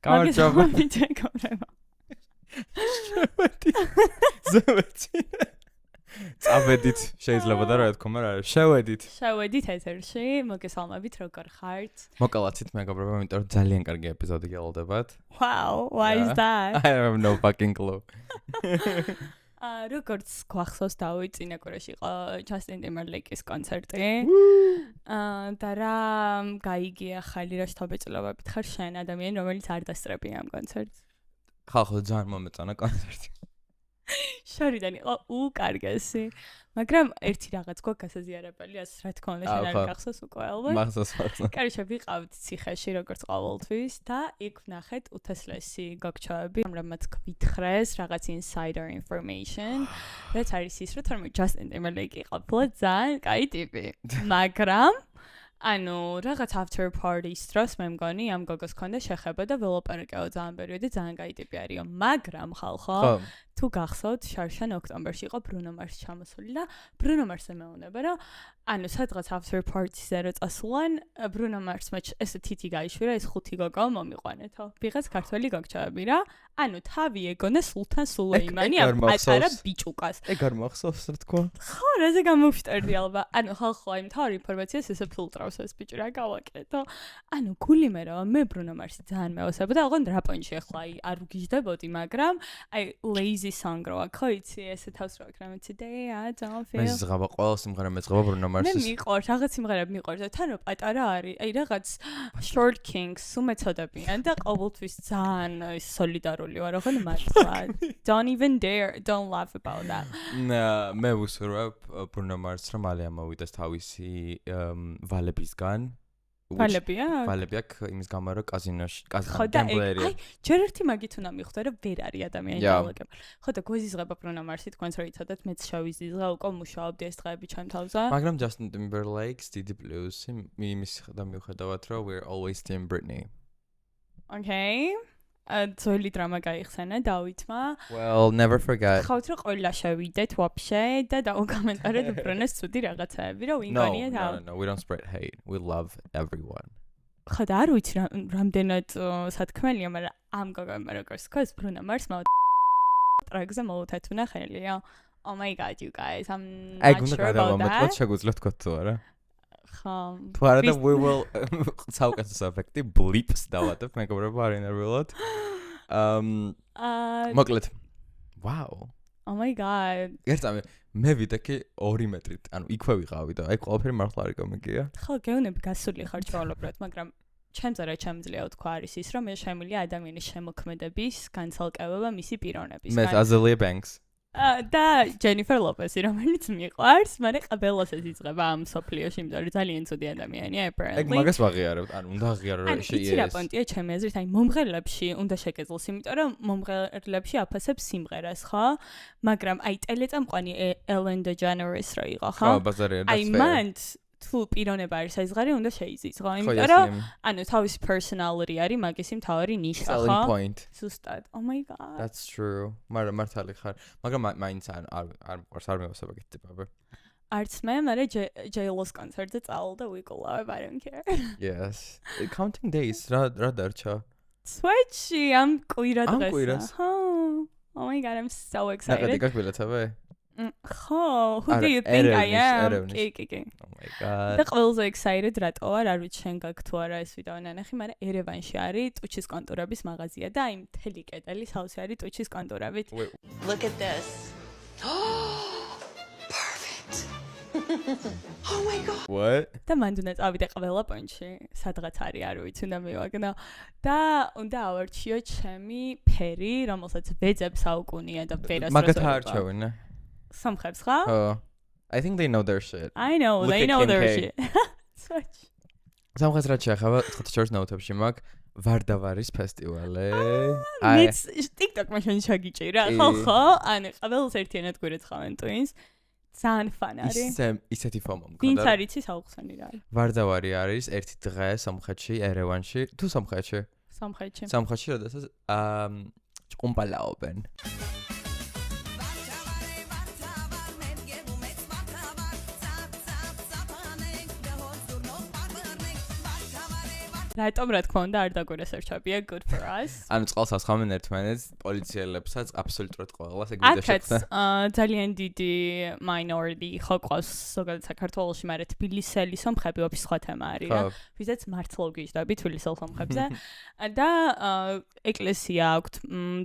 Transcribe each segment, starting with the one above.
გამარჯობა. ზევეთი. წავედით შეიძლება და რა თქმა უნდა არა შევედით ეთერში მოგესალმებით როგორ ხართ მოკალაცით მეგობრებო იმიტომ რომ ძალიან კარგი ეპიზოდი გელოდებათ Wow why is that I have no fucking clue როგორც გვახსოვს დავიწინა კურაში იყო Justin Timberlake-ის კონცერტი და რა გაიგია ხალი რა შთაბეჭდილებებით ხარ შენ ადამიანი რომელიც არ დასწრებია ამ კონცერტს ხალხო ძალიან მომეწონა კონცერტი შორიდან იყო უკარგესი მაგრამ ერთი რაღაც გვაქვს გასაზიარებელი ასე რა თქმა უნდა შენ არ გახსოვს უკვე ალბათ მახსოვს კარიშე ვიყავთ ციხეში როგორც ყოველთვის და იქ ვნახეთ უთესლესი გოგჩოები რომელმაც გვითხრეს რაღაც insider information რაც არის ის რომ თორმე Justin Timberlake ყოფილა ძალიან კაი ტიპი მაგრამ ანუ რაღაც after party-ის დროს მე მგონი ამ გოგოს ქონდა შეხება და ველოპარაკეო ძალიან პერიოდი ძალიან კაი ტიპი არისო მაგრამ ხალხო თუ გახსოვთ შარშან ოქტომბერში იყო ბრუნო მარსი ჩამოსული და ბრუნო მარსზე მეუბნება რომ ანუ სადღაც after party-ზე რო წასულან ბრუნო მარსმა ესე თითი გაიშვირა ეს ხუთი გოგო მომიყვანეთო ვიღაც ქართველი გოგჩოები რა ანუ თავი ეგონა სულთან სულეიმანი ამ პატარა ბიჭუკას ეგ არ მახსოვს რა თქმა ხო რაზე გამოვშტერდი ალბათ ანუ ხალხო აი მთავარი ინფორმაციას ესე ფილტრავს ეს ბიჭი რა გავაკეთო ანუ გული მე რომ მე ბრუნო მარსი ძალიან მევასება და ოღონდ რა პონჩი ახლა აი არ ვგიჟდებოდი მაგრამ აი lazy song რო აქ ხო იცი ესე თავს რო აქ რამე today I don't feel მე ზღაბა ყველა სიმღერა მეძღაბა ბრუნო მარსის მე მიყვარს რაღაც სიმღერები მიყვარს და თან პატარა არის აი რაღაც short kings უმეცოდებიან და ყოველთვის ძალიან სოლიდარული ვარ ოღონდ მართლა don't even dare don't laugh about that მე ვუსურვებ ბრუნო მარსს რომ მალე ამოვიდეს თავისი ვალებისგან ვალები აქ იმის გამო რომ კაზინოში გემბლერია აი ჯერ ერთი მაგით უნდა მიხვდე რომ ვერ არის ადამიანი დაალაგებული ხო და გვიზღება ბრუნო მარსი თქვენს რო იცოდეთ მეც შევიზღა უკვე მუშაობდი ეს დღეები ჩემ თავზე მაგრამ Justin Timberlake's დიდი პლუსი იმის მიუხედავად რომ we're always Team Britney okay ძველი დრამა გაიხსენა დავითმა well never forget ხავთ რომ ყველა შევიდეთ ვაფშე და დაუკომენტარეთ ბრუნოს ცუდი რაღაცაები რომ ვინგონია და no we don't spread hate we love everyone ხო და არ ვიცი რამდენად სათქმელია მაგრამ ამ გოგოებმა როგორც ხოს ბრუნო მარსმა ტრაგზე მოუთეთუნა ხელია oh my god you guys I'm not sure about that შეგვიძლია თქვა თუ არა ხო თუ არა და we will საუკეთესო ეფექტი blips დავატებ მეგობრებო არ ინერვიულოთ მოკლედ wow oh my god ერთამე მე ვიდექი 2 მეტრით ანუ იქვე ვიყავი და აი ყველაფერი მართლა არ გამიგია ხო გეუნები გასული ხარ ჩვეულებრივად მაგრამ ჩემს რა შემიძლია თქვა არის ის რომ მე შემილია ადამიანის შემოქმედების განცალკევება მისი პიროვნების მე Azealia Banks და Jennifer Lopez-ი რომელიც მიყვარს, მაგრამ ყველას ეს იწყება ამ სოფლიოში, იმიტომ რომ ძალიან ცუდი ადამიანია apparently. ეგ მაგას ვაღიარებთ, ანუ უნდა აღიარო რომ ეს ის რა პონტია ჩემი აზრით, აი მომღერლებში უნდა შეგეძლოს, იმიტომ რომ მომღერლებში აფასებს სიმღერას, ხო? მაგრამ აი ტელეწამყვანი Ellen DeGeneres რა იყო, ხო? ხო, ბაზარია, აი მან თუ პიროვნება არის საიზღარი უნდა შეიზის, ხო? იმიტომ რომ ანუ თავის personality არის მაგისი მთავარი ნიშა, ხო? ზუსტად. Oh my god. That's true. მართალი ხარ. მაგრამ მაინც არ მევასება გეთ ტიპები. არც მე, მაგრამ J-Lo's კონცერტზე წავალ და ვიკოლავებ, I don't care. Yes. Counting days რა დარჩა? Switch-ი ამ კვირა დღესა. ამ კვირას. Oh my god, I'm so excited. ნახე გაგბილეთები? ხო, who do you think I am? კი. Oh my god. და ყველაზე excited რატო არ ვიცი შენ გაქვს თუ არა ეს ვიდეო ნანახი, მაგრამ ერევანში არის ტუჩის კონტურების მაღაზია და აი მთელი კედელი სავსე არის ტუჩის კონტურებით. Look at this. Perfect. Oh my god. What? და მანდ უნდა წავიდე ყველა პონჩი, სადღაც არის არ ვიცი უნდა მივაგნო და უნდა ავარჩიო ჩემი ფერი, რომელსაც ვეძებ საუკუნია და ვერას მაგათ არჩევინა. Sometimes, huh? Oh, I think they know their shit. I know, they know their shit. Switch. Sometimes რაც შეეხება ხოთშორს ნაუთებში მაგ ვარდავარის ფესტივალი. აი, TikTok-მა შენ შეგიჭირა, ხო? ანუ ყველს ერთიანად გვერდცხავენ twins. ძალიან ფან არის. ისეთი ფომო მქონდა. ვინც არ იცი საუხსანი რა არის? ვარდავარი არის ერთი დღე სომხეთში, ერევანში, თუ სომხეთში? სომხეთში, როდესაც ჭკუმპალაობენ. რატომ რა თქმა უნდა არ დაგვირესერჩებია good for us. ანუ წყალს ასხამენ ერთმანეთს, პოლიციელებსაც აბსოლუტურად ყველას ეგ ვიდა შეხვდა. აქაც ძალიან დიდი minority ხო ყავს ზოგადად საქართველოში, მაგრამ თბილისელი სომხები ვაფშე სხვა თემა არის რა. ვიზაც მართლა გიждები თბილისელ სომხებზე და ეკლესია აქვთ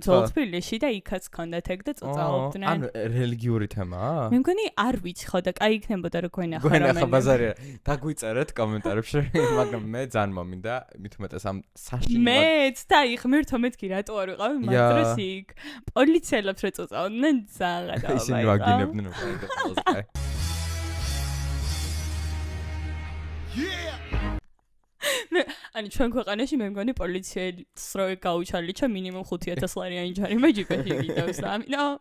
ძველ თბილისში და იქაც ქონდათ ეგ და წუწაობდნენ. ანუ რელიგიური თემაა? მე მგონი არ ვიცი ხო და კაი იქნებოდა რომ გვენახა გვენახა ბაზარი. დაგვიწერეთ კომენტარებში, მაგრამ მე ძალიან მომინდა მით უმეტეს ამ საშინო მეც და იხმერთო მეთქი რატო არ ვიყავი მაგდროს იქ პოლიციელებს რო წუწავდნენ ძალიან გადავა ისინი ვაგინებდნენ უკვე და ყველას კაი. ანუ ჩვენ ქვეყანაში მე მგონი პოლიციელს რო გაუჩალიჩა მინიმუმ 5,000 ლარიანი ჯარიმა ჯიპში გიდევს და ამიტომ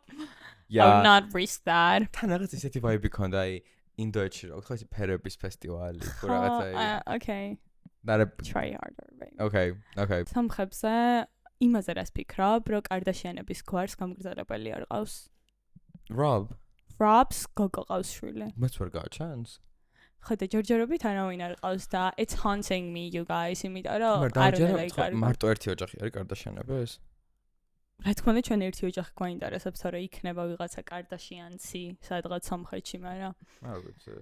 I would not risk that. თან რაღაც ისეთი ვაიბი ქონდა აი ინდოეთში რო ხო ისე ფერების ფესტივალი თუ რაღაცა Okay. Try harder, right? Okay. სამხებზე იმაზე რას ფიქრობ, რომ კარდაშიანების გვარს გამგრძელებელი არ ყავს? Rob's გოგო ყავს შვილი. მას ვერ გააჩანს? ხო და ჯერჯერობით არავინ არ ყავს და it's haunting me you guys, იმიტომ რომ არ უნდა იკარგო. მარტო ერთი ოჯახი არის კარდაშიანების? რა თქმა უნდა ჩვენ ერთი ოჯახი გვაინტერესებს, რომ იქნება ვიღაცა კარდაშიანცი სადღაც სომხეთში, მაგრამ არ ვიცი.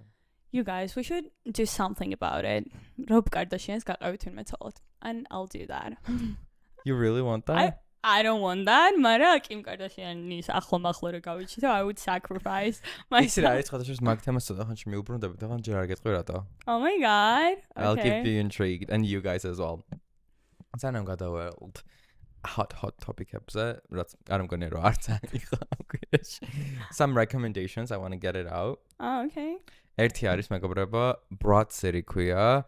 You guys, we should do something about it. Rob Kardashian's გაყევით ვინმე ცოლად. And I'll do that. You really want that? I don't want that. მარა Kim Kardashian-ის ახლო-მახლო რო გავიჩი და I would sacrifice myself. ის რა არის ხათაშოს მაგ თემას ცოტა ხანში მიუბრუნდები და ხან ჯერ არ გეტყვი რატო? Oh my god. I'll keep you intrigued and you guys as well. სანამ გადავალთ hot topic-ებზე, რაც არ მგონია რომ არც იყო ამ კვირაში. Some recommendations, I want to get it out. Oh, okay. ერთი არის მეგობრებო, Broad City ქვია.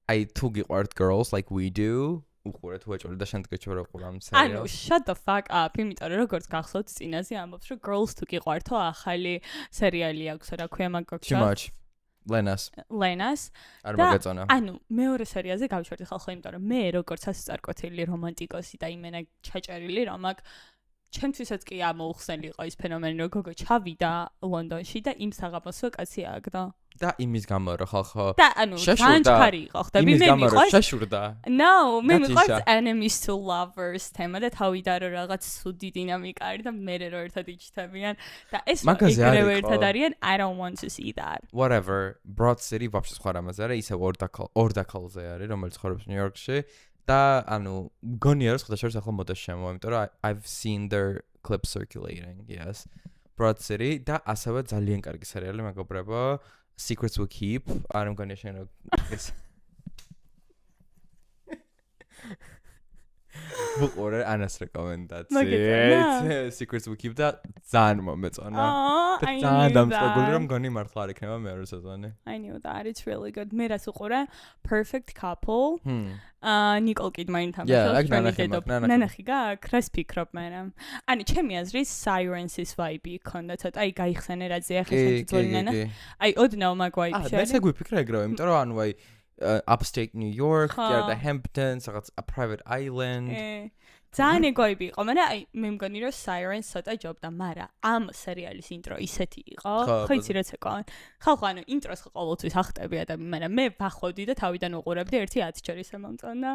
აი თუ გიყვართ girls like we do. უყურეთ უეჭველი და შენ თქვი რომ ყურამ სერიალს. ანუ shut the fuck up. იმიტომ რომ როგორც გახსოვთ წინაზე ამბობს რომ girls თუ გიყვართო ახალი სერიალი აქვს რა ქვია მაგ გოგჩა. Too much. Lenas. არ მოგეწონა. ანუ მეორე სერიალზე გავშვერდი ხალხო, იმიტომ რომ მე როგორც ასე წარკვეთილი რომანტიკოსი და იმენა ჩაჭერილი რომ აქ ჩემთვისაც კი ამოუხსნელი იყო ის ფენომენი რომ გოგო ჩავიდა ლონდონში და იმ საღამოსო კაცი ააგდა. და იმის გამო რომ ხალხო და ანუ განჩქარი იყო ხდები მე მიყვარს შეშურდა. No, მე მიყვარს enemies to lovers თემა და თავიდან რომ რაღაც სუდი დინამიკა არის და მე რო ერთად იჩთებიან და ეს ეგრევე ერთად არიან I don't want to see that. Whatever. Broad City ვაფშე სხვა რამაზე არა, ისე ორდაკალზე არის, რომელიც ცხოვრობს ნიუ-იორკში. და ანუ გონია რომ ხდაშორს ახლა მოდაში შემოვა, იმიტომ რომ I've seen their clips circulating. Yes. Broad City და ასევე ძალიან კარგი სერიალი მეგობრებო. Secrets we keep. არ მგონია შენ ეს ვუყურე ანას რეკომენდაცია. Secrets we keep და ძალიან მომეწონა. ძალიან დამწყებული რომ მგონი მართლა არ იქნება მეორე სეზონი. I knew that. It's really good. მე რას უყურე? Perfect Couple. Nicole Kidman თამაშობს. ნანახი გაქვს? რას ფიქრობ მე? ანუ ჩემი აზრით Sirens-ის vibe ქონდა ცოტა. აი გაიხსენე რა ზეა ხეს ძველი ნანა. აი ოდნავ მაგ vibe-ში. მე ესე გვიფიქრე ეგრევე, იმიტომ რომ ანუ აი upstate New York, the Hamptons, a private island. ძალიან ეგოები იყო, მაგრამ აი მე მგონი რომ Sirens ცოტა ჯობდა, მაგრამ ამ სერიალის ინტრო ისეთი იყო, ხო იცი რა ცეკვა. ხალხო ანუ ინტროს ყოველთვის ახტები ადამიანი, მაგრამ მე ვახვევდი და თავიდან უყურებდი 1-10 ჯერ ისე მომწონდა.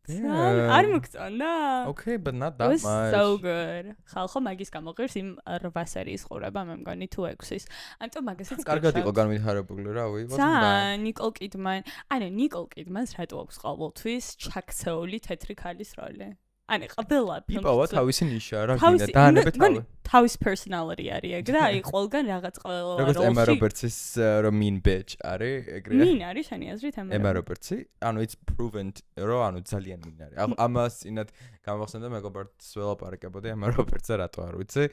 არ მოგწონდა? Okay, but not that much. It was so good. ხალხო მაგის გამოღირს იმ 8 სერიის ყურება, მე მგონი თუ 6-ის. ამიტომ მაგასაც კარგად იყო განვითარებული, რავი, wasn't Nicole Kidman. ანუ Nicole Kidman-ს რატო აქვს ყოველთვის ჩაქცეული თეთრი ქალის როლი? ანუ ყველა იპოვა თავისი ნიშა რა გინდა დაანებე თავი. თავის personality არის ეგ და აი ყველგან რაღაც ყველა როლში. როგორც Emma Roberts-ის რომ mean bitch არის ეგრეა. mean არის შენი აზრით Emma Roberts-ი? ანუ it's proven რომ ანუ ძალიან mean არის. ამას ინად გამახსენდა მეგობარს ველაპარაკებოდი Emma Roberts-ზე რატო არ ვიცი.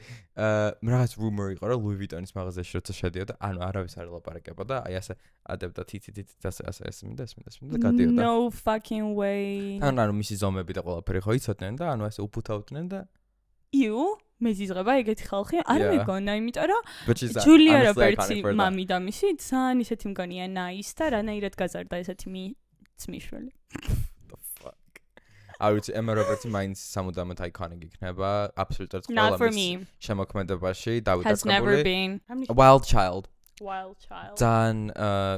რაღაც rumor იყო რომ Louis Vuitton-ის მაღაზიაში როცა შედიოდა, ანუ არავის არ ელაპარაკებოდა, აი ასე ადებდა თითით ასე ესმინდა და გადიოდა. No fucking way. ანუ მისი ზომები და ყველაფერი ხო იცოდნენ და ანუ ასე უფუთავდნენ და მე ზიზღება ეგეთი ხალხი არ მეგონა, იმიტომ რომ Julia Roberts-ი მამი და მისი ძალიან ისეთი მგონია nice და რანაირად გაზარდა ესეთი მიშველი. The fuck. არ ვიცი Emma Roberts-ი მაინც სამუდამოდ iconic იქნება, აბსოლუტურად ყველა მის შემოქმედებაში დავიდაწყებული. Wild Child. Wild Child. ძალიან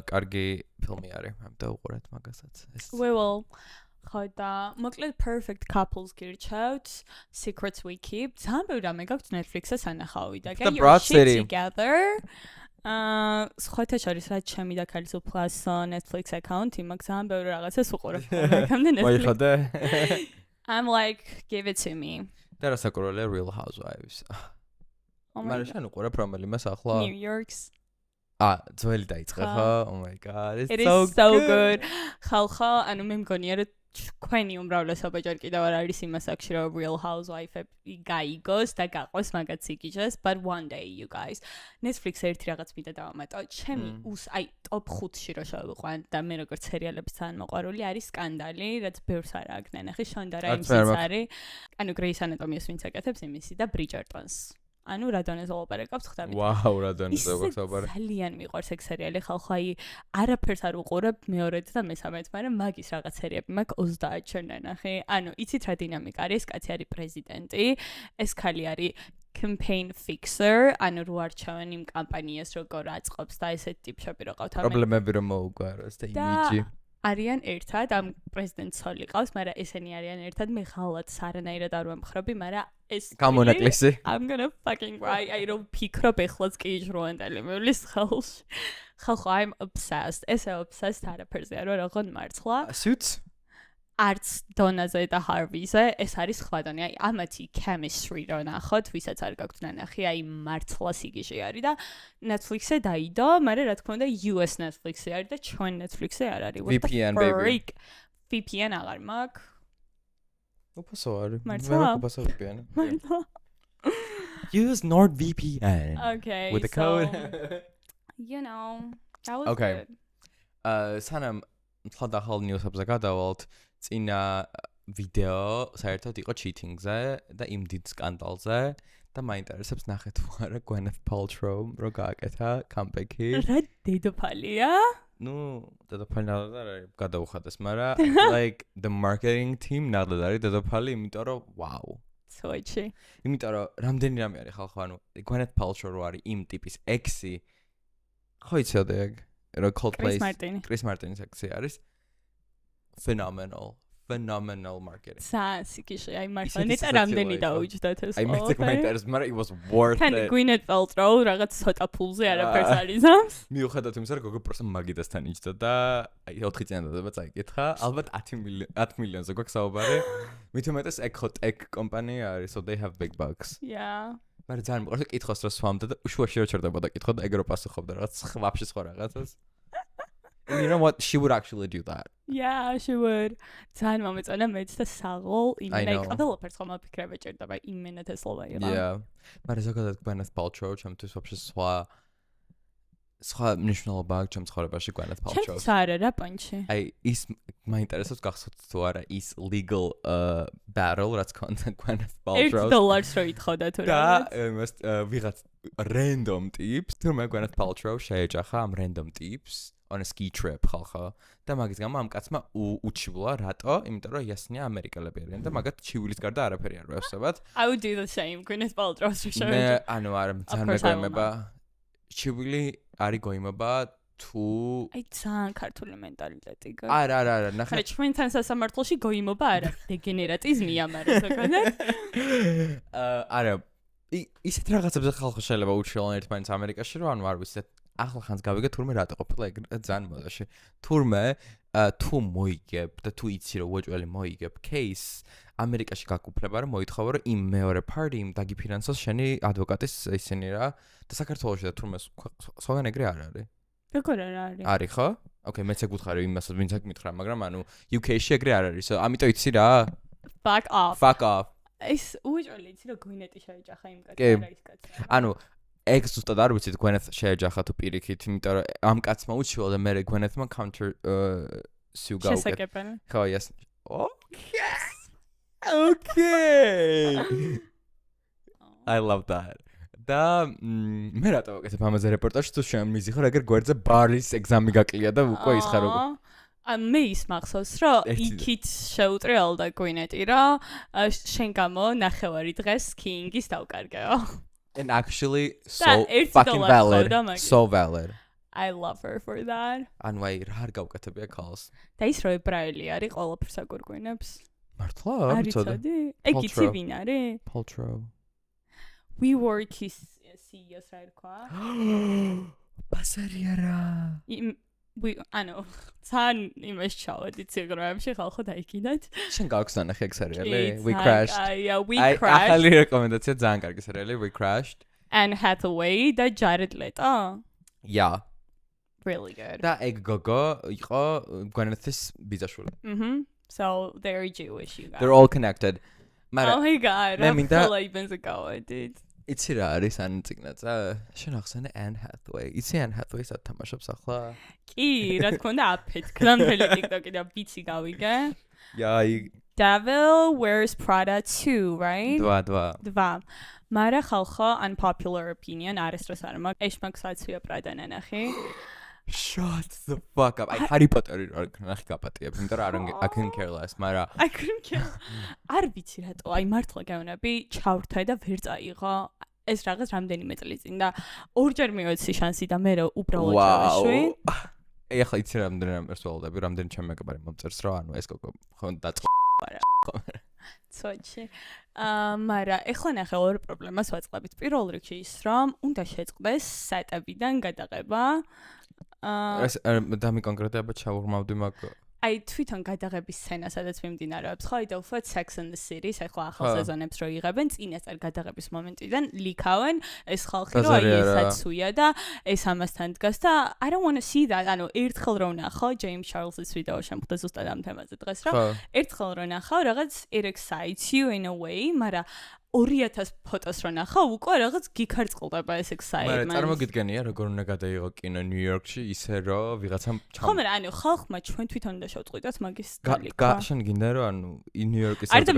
კარგი ფილმი არის, ამიტომ უყურეთ მაგასაც. We will. ხო და მოკლედ perfect couples გირჩევთ, secrets we keep. ძალიან ბევრი რამე გაქვთ Netflix-ზე სანახავი და get your Broad shit City. together. სხვათა შორის რაც ჩემი და ქალის plus Netflix account-ი, მაგ ძალიან ბევრი რაღაცას უყურებ ხოლმე Netflix. მოიხადე? I'm like give it to me. და რასაკურველია Real Housewives. Oh my მაგრამ God. შენ უყურებ რომელიმეს ახლა? New York's. ძველი დაიწყე ხო? Oh my god, It is so good. ხალხო, ანუ მე მგონია რომ თქვენი უმრავლესობა ჯერ კიდევ არ არის იმას აქში რომ Real Housewife-ები გაიგოს და გაყოს მაგაც იგიჟეს, but one day you guys. Netflix ერთი რაღაც მინდა დავამატო. ჩემი აი top 5-ში რო შევიყვან და მე როგორც სერიალების ძალიან მოყვარული არის სკანდალი, რაც ბევრს არ აქვს ნახე, Shonda Rhimes-იც არის. ანუ Grey's Anatomy-ს ვინც აკეთებს იმისი და Bridgerton-ს. ანუ რადონეს ოლაპარაკობს ხვდებით. ვაუ, რადონეს ოლაპარაკობს. ძალიან მიყვარს ეგ სერიალი, ხალხო, აი არაფერს არ უყურებ მეორედ და მესამედ, მაგრამ მაგის რაღაც სერიები მაქვს 30 ჩერნა ნახე. ანუ იცით რა დინამიკა არის, კაცი არის პრეზიდენტი, ეს ქალი არის campaign fixer, ანუ რო არჩევენ იმ კამპანიას როგორ აწყობს და ესეთ ტიპები რო ყავთ პრობლემები რომ მოუგვაროს და იმიჯი. არიან ერთად, ამ პრეზიდენტს სოლი ყავს, მაგრამ ესენი არიან ერთად, მე ხალხად სარანაირად არ ვამხრობი, მაგრამ ეს გამონაკლისი. I'm gonna fucking cry. I don't ფიქრობ ეხლაც კი ჟრუანდელი მეულის ხალხში. ხალხო, I'm obsessed. ესე obsessed არაფერზე არ ვარ, აღონ მარცხლა. Suits? არც დონაზე და ჰარვიზე, ეს არის ხვადონი. აი, ამათი chemistry რო ნახოთ, ვისაც არ გაქვთ ნანახი, აი მართლა სიგიჟე არის და Netflix-ზე დაიდო, მაგრამ რა თქმა უნდა US Netflix-ზე არის და ჩვენ Netflix-ზე არ არის. VPN, baby. VPN აღარ მაქვს. უფასო არის. მართლა? უფასო VPN. მართლა. Use NordVPN. Okay. With the so, code. you know, that was Okay. good. სანამ ხალხ ახალ ნიუსებზე გადავალთ, წინა ვიდეო საერთოდ იყო cheating-ზე და იმ დიდ სკანდალზე და მაინტერესებს ნახეთ თუ არა Gwyneth Paltrow რო გააკეთა comeback-ი. რა დედოფალია? ნუ დედოფალი ნადად არ არის გადაუხადეს, მაგრამ like the marketing team ნადად არის დედოფალი, იმიტომ რომ wow. სოიჩი. იმიტომ რომ რამდენი რამე არის ხალხო, ანუ Gwyneth Paltrow რო არის იმ ტიპის ექსი. ხო იცოდე ეგ? რო Coldplay Chris Martin-ის ექსი არის. Phenomenal marketing. სიკიში, აი მართლა ნეტა რამდენი დაუჯდათ ეს. აი მეც მაინტერესებს, მაგრამ it was worth Can it. Gwyneth Paltrow რაღაც ცოტა ფულზე არაფერს არის ამს. მიუხედავად იმისა, რომ გოგო პროსტა მაგიდასთან იჯდა და აი 4 წინადადება წაიკითხა, ალბათ 10 მილიონზე გვაქვს საუბარი. მით უმეტეს tech კომპანია არის, so they have big bucks. Yeah. მაგრამ ძალიან მიყვარს კითხოს რო სვამდა და უშუალოდ რო ჩერდებოდა კითხო და ეგ რო პასუხობდა რაღაც ხვაფში სხვა რაღაცას. And you know what? She would actually do that. Yeah, she would. ძალიან მომეწონა მეც და საღოლ იმენა ყველაფერს ხომ აფიქრება ჭირდება იმენა თესლობა იყო. Yeah. მაგრამ ზოგადად Gwyneth Paltrow ჩემთვის ვაფშე სხვა მნიშვნელობა აქვს ჩემ ცხოვრებაში Gwyneth Paltrow. ჩემს არა რა პონჩი. აი ის მაინტერესებს გახსოვთ თუ არა ის legal battle რაც ქონდა Gwyneth Paltrow. $1 რო ითხოვდა თუ და რაღაც. იმას ვიღაც random tips თუ მე Gwyneth Paltrow შეეჯახა ამ random tips on a ski trip ხალხო და მაგის გამო ამ კაცმა უჩივლა რატო? იმიტომ რომ იასნია ამერიკელები არიან და მაგათ ჩივილის გარდა არაფერი არ ვევსებათ. I would do the same. Gwyneth Paltrow's for sure. მე ანუ არა ძალიან მეგოიმება ჩივილი არის გოიმება თუ აი ძალიან ქართული მენტალიტეტი გაქვს. არა ნახე ხარ ჩვენთან სასამართლოში გოიმობა არა დეგენერატიზმია მაგრამ ზოგადად. არა ისეთ რაღაცებზე ხალხო შეიძლება უჩვენონ ერთმანეთს ამერიკაში რომ ანუ არ ვიცი ახლა ხანს გავიგე თურმე რატო ყოფილა ეგ ძალიან მოდაში თურმე თუ მოიგებ და თუ იცი რომ უეჭველი მოიგებ case ამერიკაში გაკუფლება რომ მოითხოვო რომ იმ მეორე party იმ დაგიფინანსოს შენი ადვოკატის ისინი რა და საქართველოში და თურმე სხვაგან ეგრე არ არის როგორ არ არის არის ხო? Okay, მეც ეგ უთხარი იმასაც ვინც აქ მითხრა, მაგრამ ანუ UK-ში ეგრე არ არის. ამიტომ იცი რა? Fuck off. Fuck off. ეს უეჭველი იცი რომ გვინეტი შეეჯახა იმ კაცს არა ის კაცს. ანუ ეგ ზუსტად არ ვიცით Gwyneth შეეჯახა თუ პირიქით, იმიტომ რომ ამ კაცმა უჩვეულა და მე Gwyneth-მა counter sue გაუკეთა. შესაკეპენი. ხო, yes. Okay. I love that. და მე რატო ვაკეთებ ამაზე რეპორტაჟს თუ შემიზი ხო რაგერ გვერდზე ბარის ეგზამი გაკლია და უკვე ის ხარ როგორ მე ის მახსოვს რომ იქით შეუტრიალდა გვინეტი რომ შენ გამო ნახევარი დღეს სკიინგის დავკარგეო And actually და so ერთი fucking დოლარი valid. ხოვდა მაგის. So valid. I love her for that. ანუ აი რა არ გავკეთებია ქალს. და ის რო ებრაელი არის, ყველაფერს აგურგვინებს. მართლა? არ ვიცოდი. იცოდი? ეგ იცი Paltrow. ვინ არის? Paltrow. WeWork-ის CEO-ს რა ერქვა? ბაზარია რა. ანუ თან იმას ჩავედით ციგროებში ხალხო დაიკიდეთ. შენ გაქვს ნახე ეგ სერიალი? კი, We ძალიან crashed. კაია, We აი crashed. ახალი რეკომენდაცია ძალიან კარგი სერიალი We crashed. Anne Hathaway და Jared Leto. Yeah. Really good. და ეგ გოგო იყო გვენეთის ბიძაშვილი. So they're Jewish, you guys. They're all connected. Oh მაგრამ my god. მე რა მინდა- ფლაიბენს გავედით. იცი რა არის ან ციგნაცა? შენ ახსენე Anne Hathaway. იცი Anne Hathaway სად თამაშობს ახლა? კი, რა თქმა უნდა, აფეთქდა მთელი TikTok-ი და ვიცი გავიგე. Yai. Devil Wears Prada 2, right? Dva. მარა ხალხო unpopular opinion არის როს არ მაგ ეშმაკსაცია Prada ნანახი. Shut the fuck up. I Harry Potter არ ნახი გაპატიებ, იმიტომ რომ I couldn't care less, მაგრამ I couldn't care. არ ვიცი რატო, აი მართლა გეუბნები, ჩავრთვე და ვერ წაიღო. ეს რაღაც რამდენიმე წელი წინ და ორჯერ მივეცი შანსი და მე რა უბრალოდ ჩავეშვი. აი ახლა იცი რამდენი რამეს ველოდები, რამდენი ჩემი მეგობარი მომწერს რა, ანუ ეს გოგო ხო დაწყო. ცოტში. მარა ეხლა ნახე ორი პრობლემას ვაწყდებით. პირველ რიგში ის რომ უნდა შეწყდეს სეტებიდან გადაღება. ეს დამი კონკრეტულად ჩაურმავდი მაგ აი თვითონ გადაღების სცენა სადაც მიმდინარეობს ხო აი და უფრო Sex and the City ახლა ახალ სეზონებს რო იღებენ წინასწარ გადაღების მომენტიდან ლიქავენ ეს ხალხი რო აი ესაცუია და ეს ამასთან დგას და I don't want to see that ანუ ერთხელ რო ნახო James Charles-ის ვიდეო შემხდა ზუსტად ამ თემაზე დღეს რა ერთხელ რო ნახო რაღაც it excites you in a way მაგრამ 2000 ფოტოს რო ნახო უკვე რაღაც გიქარწყლდება ეს excitement. მაგრამ წარმოგიდგენია როგორ უნდა გადაიღო კინო ნიუ-იორკში ისე რომ ვიღაცამ ხო მაგრამ ანუ ხალხმა ჩვენ თვითონ უნდა შევწყვიტოთ მაგის დალიკვა. შენ გინდა რომ ანუ ნიუ-იორკის არ და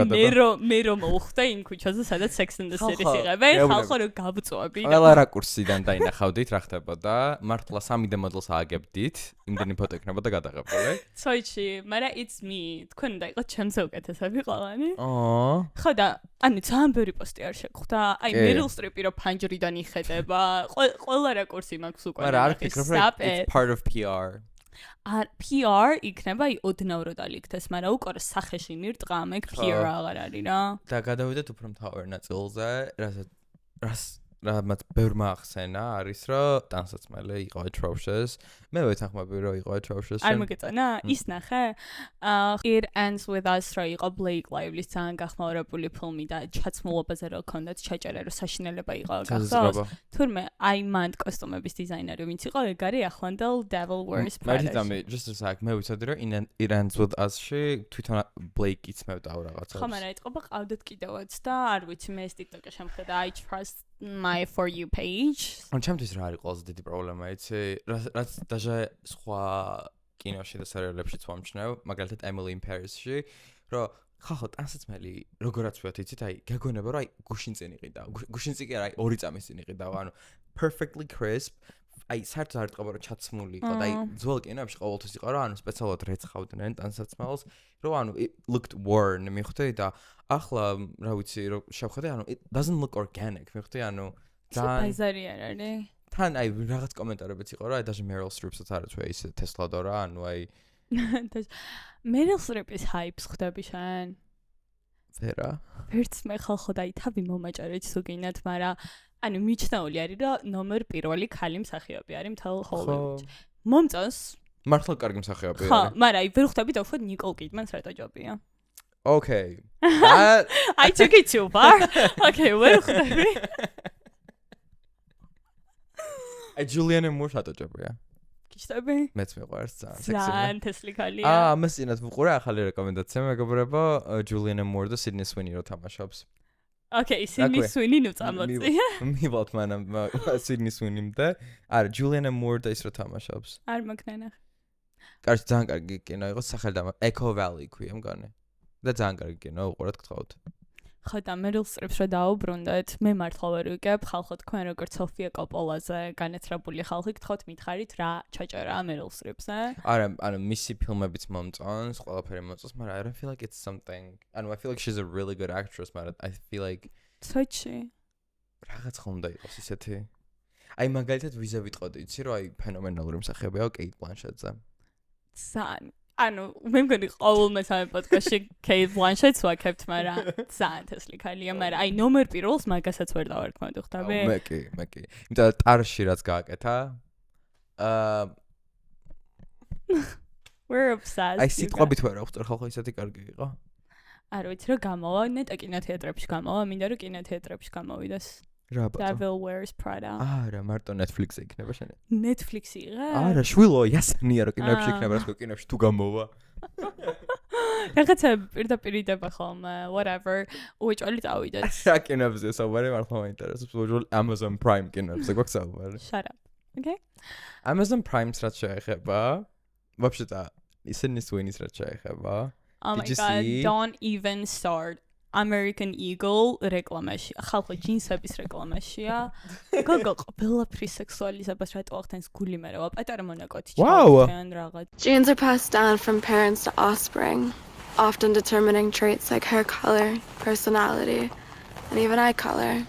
მე რომ მოვხდა იმ ქუჩაზე სადაც Sex and the City იღებენ ხალხო რო გავწვევი. ყველა რაკურსიდან დაინახავდით რა ხდებოდა. მართლა 3D მოდელს ააგებდით. იმდენი ფოტო იქნებოდა გადაღებული. ცოიჩი, მაგრამ it's me. თქვენ უნდა იყოთ ჩემზე უკეთესები ყველანი. აა. ხო და ანუ ძალიან ბევრი პოსტი არ შეგხვდა. აი Meryl Streep-ი რო ფანჯრიდან იხედება. ყველა რაკურსი მაქვს უკვე. მაგრამ არ ფიქრობ რომ it's part of PR. PR იქნება აი ოდნავ რო დალიქდეს, მაგრამ უკვე სახეში მირტყა მეკ PR აღარ არის რა. და გადავიდეთ უფრო მთავარ ნაწილზე, რამაც ბევრმა ახსენა არის რომ ტანსაცმელი იყო atrocious. მე ვეთანხმები რომ იყო atrocious. არ მოგეწონა? ის ნახე? It Ends With Us რო იყო Blake Lively-ს ძალიან გახმაურებული ფილმი და ჩაცმულობაზე რო ქონდათ ჩაჭერა რომ საშინელება იყო გახსოვს. თურმე აი მან კოსტუმების დიზაინერი ვინც იყო ეგ არის ახლანდელ Devil Wears Prada. მე just a sec მე ვიცოდი რომ It Ends With Us-ში თვითონ Blake იცმევდა რაღაცას. ხო მაგრამ ეთყობა ყავდეთ კიდევაც და არ ვიცი მე ეს TikTok-ში შემხედა I trust my For You page. ან ჩემთვის რა არის ყველაზე დიდი პრობლემა, იცი? რაც დაჟე სხვა კინოში და სერიალებშიც ვამჩნევ, მაგალითად Emily in Paris-ში, რომ ხახო ტანსაცმელი როგორაც ვთქვათ, იცით, აი გაგონება რომ აი გუშინ წინ იყიდა. გუშინ წინ კი არა, აი 2 წამის წინ იყიდა, ანუ perfectly crisp. აი საერთოდ არ იტყობა რომ ჩაცმული იყო და აი ძველ კინოებში ყოველთვის იყო რომ ანუ სპეციალურად რეცხავდნენ ტანსაცმელს, რომ ანუ it looked worn მიხვდი და ახლა რა ვიცი რომ შევხედე ანუ it doesn't look organic მიხვდი ანუ ძალიან ბაზარი არ არის. თან აი რაღაც კომენტარებიც იყო რა აი даже Meryl Streep-საც არ აცვე ის Tesla-დო რა ანუ აი Meryl Streep-ის hype-ს ხვდები შენ? ვერა ვერც მე ხალხო და აი თავი მომაჭერეთ სუგინათ, მაგრამ ანუ მიჩნეული არის რომ ნომერ პირველი ქალი მსახიობი არის მთელ ჰოლივუდში. მომწონს? მართლა კარგი მსახიობი არის. ხო, მაგრამ აი ვერ ხვდები და უფრო ნიკოლ კიდმანს რატო ჯობია. Okay. That I took it too far. Okay, ვერ ხვდები. Julianne Moore რატო ჯობია? გიშტები? მეც მიყვარს ძალიან სექსი. ძალიან თესლი ქალია. ამას წინათ ვუყურე ახალი რეკომენდაცია მეგობრებო Julianne Moore და Sydney Sweeney რო თამაშობს. Okay, Sydney Sweeney ნუ წამოწია. მივალთ მანამ Sydney Sweeney-მდე. არა, Julianne Moore და ის რო თამაშობს. არ მოგნანა. კარგი, ძალიან კარგი კინო იყო, სახელდა Echo Valley ქვია მგონი. და ძალიან კარგი კინო, უყურეთ გთხოვთ. ხო და Meryl Streep-ს რა დაუბრუნდეთ, მე მართლა ვერ ვიგებ, ხალხო თქვენ როგორც Sofia Coppola-ზე განეცრებული ხალხი გთხოვთ მითხარით რა ჩაჭერა Meryl Streep-ზე? არა, ანუ მისი ფილმებიც მომწონს, ყველაფერი მომწონს, მაგრამ I don't feel like it's something. I feel like she's a really good actress, but I feel like Sochi. რაღაც ხომ უნდა იყოს ისეთი. აი მაგალითად ვიზე ვიტყოდი, იცი რომ აი ფენომენალური მსახიობია კეით ბლანშეტზე. ძალიან. ანუ მე მგონი ყოველ მესამე პოდკასტში Kate Blanchett-ს ვაკეთებთ, მაგრამ ძალიან თესლი ქალია, მაგრამ აი ნომერ პირველს მაგასაც ვერ დავარქმევდი, ხვდები? მე კი. იმიტომ რომ ტარში რაც გააკეთა, We're obsessed. აი სიტყვებით ვერ აღწერ ხალხო ისეთი კარგი იყო. არ ვიცი რა გამოვა, ნეტა კინოთეატრებში გამოვა, მინდა რომ კინოთეატრებში გამოვიდეს. რა ბატონო. Devil Wears Prada. არა, მარტო Netflix-ზე იქნება შენ. Netflix-ი იღე? არა, შვილო, იასენია რომ კინოებში იქნება, რა თქმა კინოებში თუ გამოვა. რაღაცა პირდაპირ იდება ხოლმე, whatever. უეჭველი წავიდეთ. რა კინოებზე საუბარი მართლა მაინტერესებს, უბრალოდ Amazon Prime კინოებზე გვაქვს საუბარი. Shut up. Okay? Amazon Prime-ს რაც შეეხება, вообще-то, ისინი სვინის რაც შეეხება. Oh my god, don't even start. American Eagle რეკლამაში, ხალხო ჯინსების რეკლამაშია. გოგო ყველაფრის სექსუალიზებას რატო ახდენს გული მე რა პატარა მონაკოთი ჩავთიან რაღაც. Genes are passed down from parents to offspring, often determining traits like hair color, personality, and even eye color.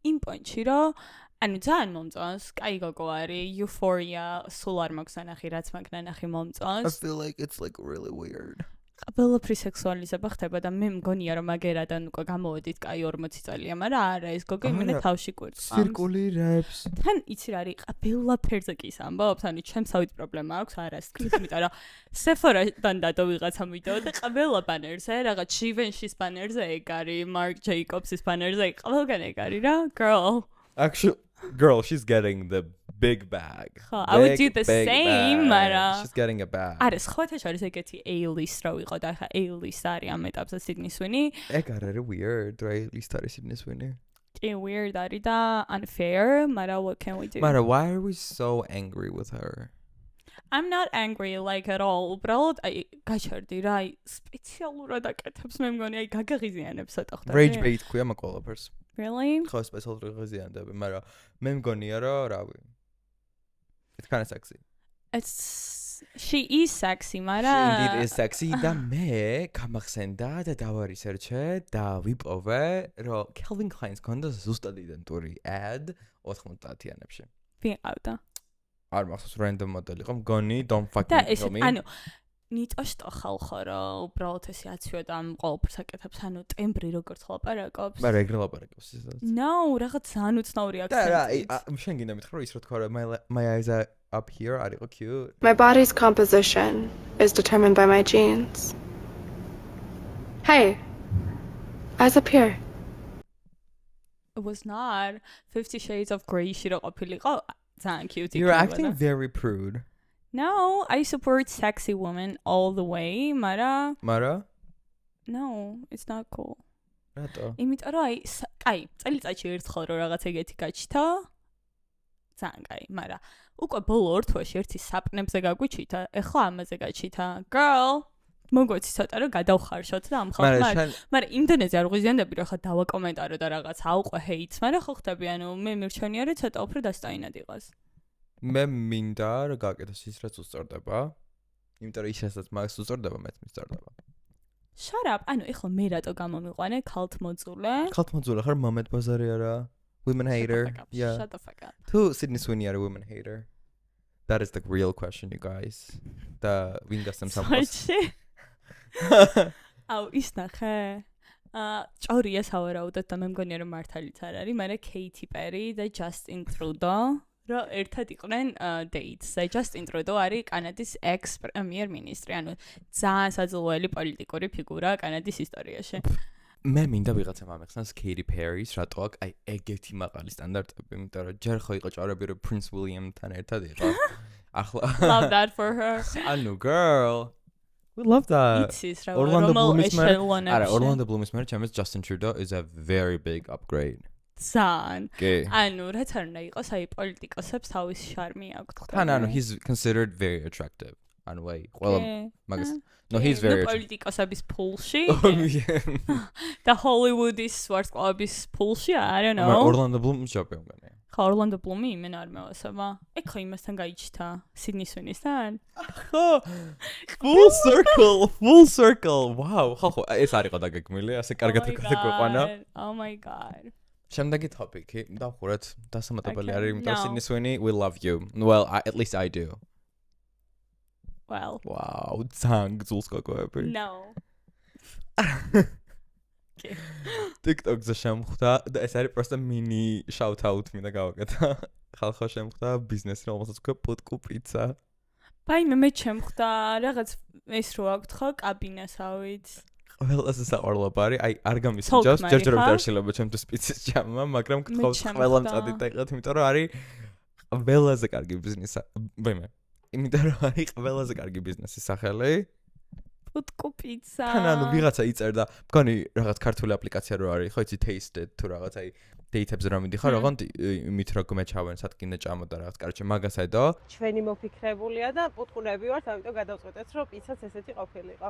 იმ პონჩი რომ ანუ ძალიან მომწონს, კაი გოგო არის, Euphoria, სულ არ მაქვს ანახი, რაც მაგ ნანახი I მომწონს. feel like it's like really weird. ყველაფრის სექსუალიზება ხდება და მე მგონია რომ მაგერადან უკვე გამოვედით კაი 40 წელია, მაგრამ არა ეს გოგო იმენა თავში კვირცხავს. Circulirებს. თან იცი რა არის, ყველაფერზე კი ამბობს, ანუ ჩემს ავით პრობლემა აქვს არა სტილს, იმიტომ რომ Sephora-დან დადო ვიღაცა ვიდეო და ყველა ბანერზე, რაღაც Givenchy-ის ბანერზე ეგ არის, Marc Jacobs-ის ბანერზე ყველგან ეგ არის რა, girl. Actually, girl, she's getting the big bag. I would do the same, მაგრამ She's getting a bag. არა, სხვათა შორის ეგეთი A-list რა ვიყო და ხა A-list არის ამ ეტაპზე Sydney Sweeney. ეგ არ არის weird, right? At least არის Sydney Sweeney. კი weird არის და unfair, მაგრამ what can we do? Mara, why are we so angry with her? I'm not angry like at all. უბრალოდ აი გაჩერდი რა, აი სპეციალურად აკეთებს მე მგონი, აი გაგაღიზიანებს ცოტა ხდება. Rage bait ქვია მაგ ყველაფერს. Really? ხო, სპეციალურად ღიზიანდები, მაგრამ მე მგონია რომ რავი. It's kind of sexy. She is sexy, She მაგრამ indeed is sexy და მე გამახსენდა და დავარისერჩე და ვიპოვე რომ Calvin Klein-ს ქონდა ზუსტად იდენტური ad 90-იანებში. ვიყავდა. არ მახსოვს random მოდელი იყო, მგონი don't fucking და ეს tell me. ანუ ნიტო შტო ხალხო რომ უბრალოდ ესე აცვიოდა ამ ყოველფერს აკეთებს, ანუ ტემბრი როგორც ლაპარაკობს. მაგრამ ეგრე ლაპარაკობს ისაც. No, რაღაც ძალიან უცნაური და რა, აქცენტი. შენ გინდა მითხრა რომ ის რა თქვა რომ my eyes are up here, არისო cute. My body's composition is determined by my genes. Hey, eyes up here. It was not 50 Shades of Grey ში რო ყოფილიყო, ძალიან cute. You're acting very prude. No, I support sexy women all the way, მაგრამ Mara? no, it's not cool. რატო? იმიტომ რომ აი, წელიწადში ერთხელ რო რაღაც ეგეთი გაჩითო, ძალიან კაი, მაგრამ უკვე ბოლო ორ თვეში ერთი საპნებზე გაგვიჩითა, ეხლა ამაზე გაჩითა. Girl, მოგვეცი ცოტა რომ გადავხარშოთ და ამ ხალხმა. მაგრამ იმდენეზე არ ღვიზიანდები რომ ხა დავაკომენტარო და რაღაც აუყვე hate-ს, მაგრამ ხო ხტები, ანუ მე მირჩენია რომ ცოტა უფრო დასტაინად იყოს. მე მინდა რომ გააკეთოს ის რაც უსწორდება. იმიტომ რომ ის რასაც მაგას უსწორდება, მეც მისწორდება. Shut up. ანუ ეხლა მე რატო გამომიყვანე ქალთ მოძულე? ხალთ მოძულე ხარ მომეთ ბაზარი არა? Women hater. Yeah. Shut the fuck up. თუ Sydney Sweeney არა women hater? That is the real question, you guys. და ვინ გასცემს ამ խոսს? აუ ის ნახე. ჭორია სავარაუდოდ და მე მგონია რომ მართალიც არ არის, მაგრამ Katy Perry და Justin Trudeau რო ერთად იყვნენ dates. Justin Trudeau არის კანადის ex-პრემიერ-მინისტრი, ანუ ძალიან საძილველი პოლიტიკური ფიგურა კანადის ისტორიაში. მე მინდა ვიღაცამ ამეხსნას Katy Perry-ს რატო აქვს აი ეგეთი მაღალი სტანდარტები, იმიტომ რომ ჯერ ხო იყო ჭორები რომ Prince William-თან ერთად იყო. ახლა Love that for her. ანუ girl. We love that. იცის რა, Orlando რომელ Bloom-ის მერე. ეშელონებში. არა, Orlando Bloom-ის მერე ჩემს Justin Trudeau is a very big upgrade. ძალიან. კი. ანუ რაც არ უნდა იყოს, აი პოლიტიკოსებს თავის შარმი აქვს. თან ანუ he's considered very attractive. ანუ აი ყველა მაგას no he's very პოლიტიკოსების pulში attractive. და Hollywood-ის ვარსკვლავების pulში, I don't know. Orlando Bloom-ს ჯობი მგონია. ხა Orlando Bloom-ი იმენ არ მევასება. ეგ ხო იმასთან გაიჩთა, Sydney Sweeney-სთან. Full circle. Wow. ხო ეს არისო დაგეგმილი, ასე კარგად გვეყვანა. Oh my god. შემდეგი topic-ი დავხურეთ დასამატებელი Okay, არის იმიტომ რომ no. Sydney Sweeney we love you well at least I do Well, wow ძალიან გძულს გოგოები no. TikTok-ზე შემხვდა და ეს არის просто mini shout out მინდა გავაკეთა ხალხო შემხვდა ბიზნესი რომელსაც ქვია პუტკუ პიცა Ბაიმე მე ჩემხდა რაღაც ეს რო აქვთ ხო კაბინასავით. ყველაზე საყვარლობა არის აი არ გამის Talk ჯავს მარი, ჯერჯერობით ხა? არ შეიძლება ჩემთვის პიცის ჭამა მაგრამ მე გთხოვთ ჩემ ყველა ხდა. მწადით დაიყოთ იმიტომ რომ არის ყველაზე კარგი ბიზნესი ვაიმე იმიტომ რომ არის ყველაზე კარგი ბიზნესის სახელი პუტკუ პიცა. თან ანუ ვიღაცა იწერდა მგონი რაღაც ქართული აპლიკაცია რო არის ხო იცი tasted თუ რაღაც აი date-ებზე რომ მიდიხარ ოღონდ იმით რო გმეჩავენ სადგინე ჭამო და რაღაც კარჩე მაგას აიდო ჩვენი მოფიქრებულია და პუტყუნები ვართ, ამიტომ გადავწყვეტეთ, რომ პიცაც ესეთი ყოფილიყო.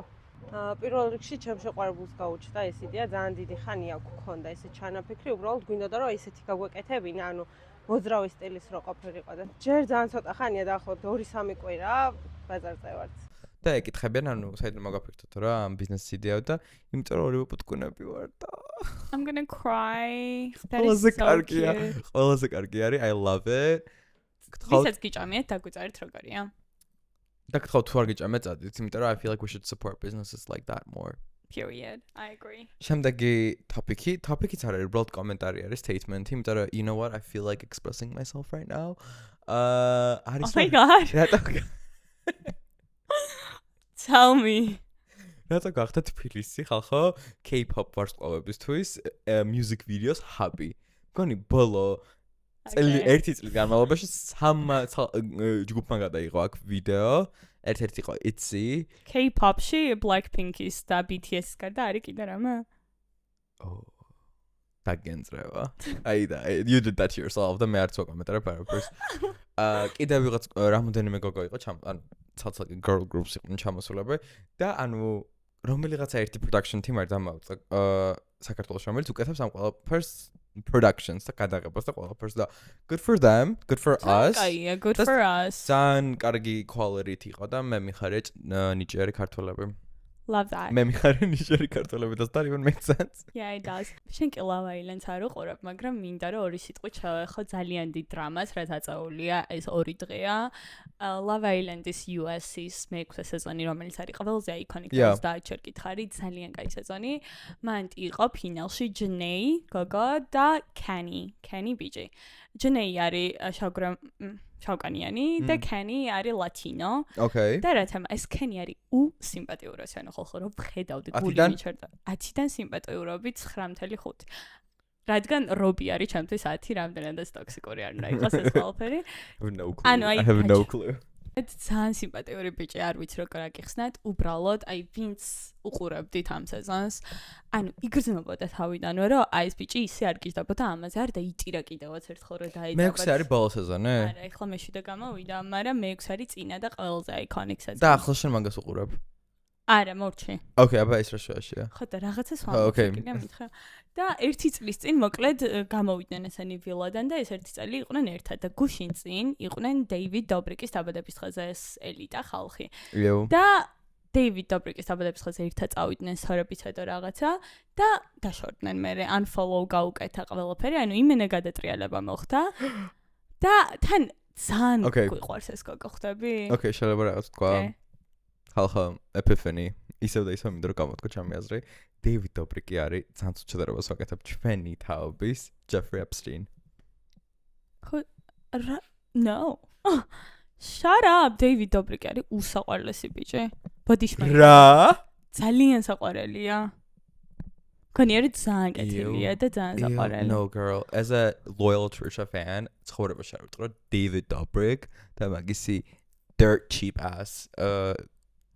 პირველ რიგში ჩემ შეყვარებულს გაუჩნდა ეს იდეა, ძალიან დიდი ხანია გქონდა ესე ჩანაფიქრი, უბრალოდ გვინდოდა რომ ესეთი გაგვეკეთებინა, ანუ მოძრავი სტილის რო ყოფილიყო და ჯერ ძალიან ცოტა ხანია დაახლოებით 2-3 კვირა ბაზარზე ვართ. და ეკითხებიან ანუ საერთოდ მაგაფიქროთ რა ამ ბიზნესის იდეა და იმიტომ რომ ორივე პუტკუნები ვარ და I'm going to cry. That is ყველაზე so კარგია cute. ყველაზე კარგი არის I love it გთხოვთ ვისაც გიჭამიათ დაგვიწერეთ როგორია. და გთხოვთ თუ არ გიჭამეთ წადით იმიტომ რომ I feel like we should support businesses like that more Period. I agree. შემდეგი topic-იც არ არის უბრალოდ კომენტარი არის statement-ი იმიტომ რომ you know what I feel like expressing myself right now არის Oh my god. რატო Tell me. რატო გახდა თბილისი ხალხო K-pop ვარსკვლავებისთვის music videos hubby მგონი ბოლო წელი Okay. ერთი წლის განმავლობაში 3 ჯგუფმა გადაიღო აქ ვიდეო ერთ-ერთი იყო ITZY K-pop-ში Blackpink-ის და BTS-ის გარდა არის კიდე რამე? დაგენწრება აი და you did that to yourself და მე არც ვაკომენტარებ არაფერს კიდე ვიღაც რამოდენიმე გოგო იყო ანუ ცალ-ცალკე girl groups იყვნენ ჩამოსულები და ანუ რომელიღაცა ერთი production team არ დამავწა საქართველოს რომელიც უკეთებს ამ ყველაფერს productions და გადაღებას და ყველაფერს და good for them good for us კაია, good That's- for us. ძალიან კარგი quality იყო და მე მიხარია ნიჭიერი ქართველები Love that. მე მიხარია ნიჭიერი ქართველები does that even make sense Yeah, it does. შენ კი Love Island-ს არ უყურებ, მაგრამ მინდა რომ ორი სიტყვით შევეხო ძალიან დიდ დრამას, რაც აწეულია ეს 2 დღეა. Love Island-ის US-ის მე-6 სეზონი, რომელიც არის ყველაზე iconic Yeah. და ჩერ კითხარი, ძალიან კაი სეზონი. მან იყო ფინალში Janae, Gogo და Kenny BJ. Janae არის შავკანიანი და Kenny არის Latino. okay და რათა ეს Kenny არის უსიმპათიური, ანუ ხოლმე რომ ვხედავდი გული ათიდან? მიჩერდა 10-დან სიმპათიურობით 9.5 რადგან რობი არის ჩემთვის 10 რამდენადაც ტოქსიკური არ უნდა იყოს ეს ყველაფერი I have no clue ანუ აი, I have no გაჩ- clue ძალიან სიმპათიური ბიჭი არ ვიცი როგორ აგიხსნათ უბრალოდ აი ვინც უყურებდით ამ სეზონს ანუ იგრძნობოდა თავიდანვე რომ აი ეს ბიჭი ისე არ გიждდებოდა ამაზე არ და იტირა კიდევაც ერთხელ რომ დაიწყება მე-6 არის ბოლო სეზონი არა ეხლა მე-7 გამოვიდა მაგრამ მე-6 არის წინა და ყველაზე iconic სეზონი და ახლა შენ მაგას უყურებ არა მორჩი okay აბა ეს რა შეაშია ხო და რაღაცა სხვა okay. მოფიქრია მითხრა და ერთი წლის წინ მოკლედ გამოვიდნენ ესენი ვილადან და ეს ერთი წელი იყვნენ ერთად და გუშინ წინ იყვნენ დეივიდ დობრიკის დაბადების დღეზე ეს ელიტა ხალხი იო და დეივიდ დობრიკის დაბადების დღეზე ერთად წავიდნენ სორების հետո რაღაცა და დაშორდნენ მე unfollow გაუკეთა ყველაფერი ანუ იმენა გადატრიალება მოხდა და თან ძალიან Okay. გვიყვარს ეს გოგო ხვდები okay შეიძლება რაღაც თქვა Okay. ხალხო epiphany ისევ და ისევ მინდა რომ გამოთქვა ჩემი აზრი დეივიდ დობრიკი არის ძალიან ცუდ შედარებას ვაკეთებ ჩვენი თაობის ჯეფრი ეპსტეინ No. Shut up, David Dobrik არის უსაყვარლესი ბიჭი. ბოდიშმენი. რა ძალიან საყვარელია. კონი არის ძალიან კეთილია და ძალიან Ew, საყვარელი. no girl as a loyal Trisha fan ცხოვრებაში არ ვიტყო David Dobrik და მაგისი dirt cheap ass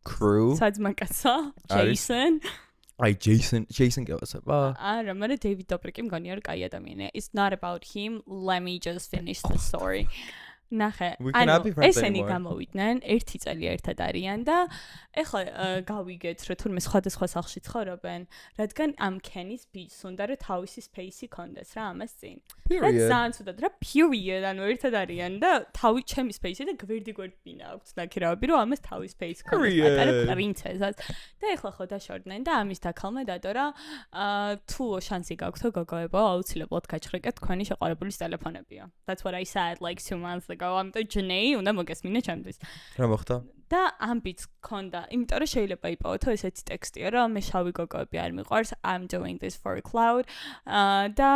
crew საძმაკაცა, არის. Jason. აი Jason გევასება არა, მაგრამ David Dobrik-ი მგონია რომ კაი ადამიანია. It's not about him. Let me just finish the story. ნახე, We cannot be friends ესენი anymore. გამოვიდნენ, 1 წელი ერთად არიან და ეხლა გავიგეთ, რომ თურმე სხვადასხვა სახლში ცხოვრობენ, რადგან ამ Kenny-ს ბიჭს უნდა რომ თავისი space-ი კონდეს რა ამას წინ. რა ძალიან ცუდად რა period, ანუ ერთად არიან და თავი ჩემი space-ი და გვერდი აქვს ნაკირავები, რომ ამას თავის space კონდეს, პატარა პრინცესას. და ეხლა ხო დაშორდნენ და ამის დაქალმა დადო რა თუ შანსი გაქვთ რომ გოგოებო აუცილებლად გაჩხრეკეთ თქვენი შეყვარებულის ტელეფონებია. That's what I said like 2 months ago. ამიტომ Janae უნდა მოგესმინე ჩემთვის. რა მოხდა? და ამ ბიტს ქონდა, იმიტომ რომ შეიძლება იპოვოთ ესეთი ტექსტია, რომ მე შავი გოგოები არ მიყვარს, I'm doing this for cloud. და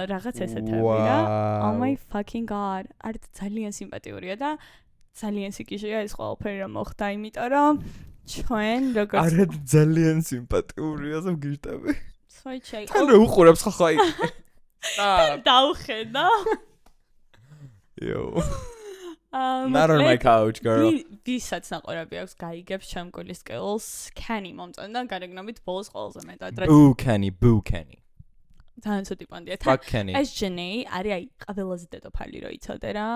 რაღაც ესეთები რა. Oh my fucking god. არ ძალიან სიმპათიურია და ძალიან სიკიშია ეს ყველაფერი რომ მოხდა, იმიტომ რომ ჩვენ როგორც არა ძალიან სიმპათიურია ზოგიერთები. სვაიჩაი. თან რა უყურებს ხახა იქ. დაუხედა. Yo. Not on my couch, girl. ვისაც ნაყურები აქვს გაიგებს ჩემკულის skills, Kenny მომწონდა გარეგნობით ბოლოს ყველაზე მეტად. Boo Kenny. ძალიან ცუდი პონდია. Fuck Kenny. ეს Janae არის აი ყველაზე დედოფალი რო იცოდე რა.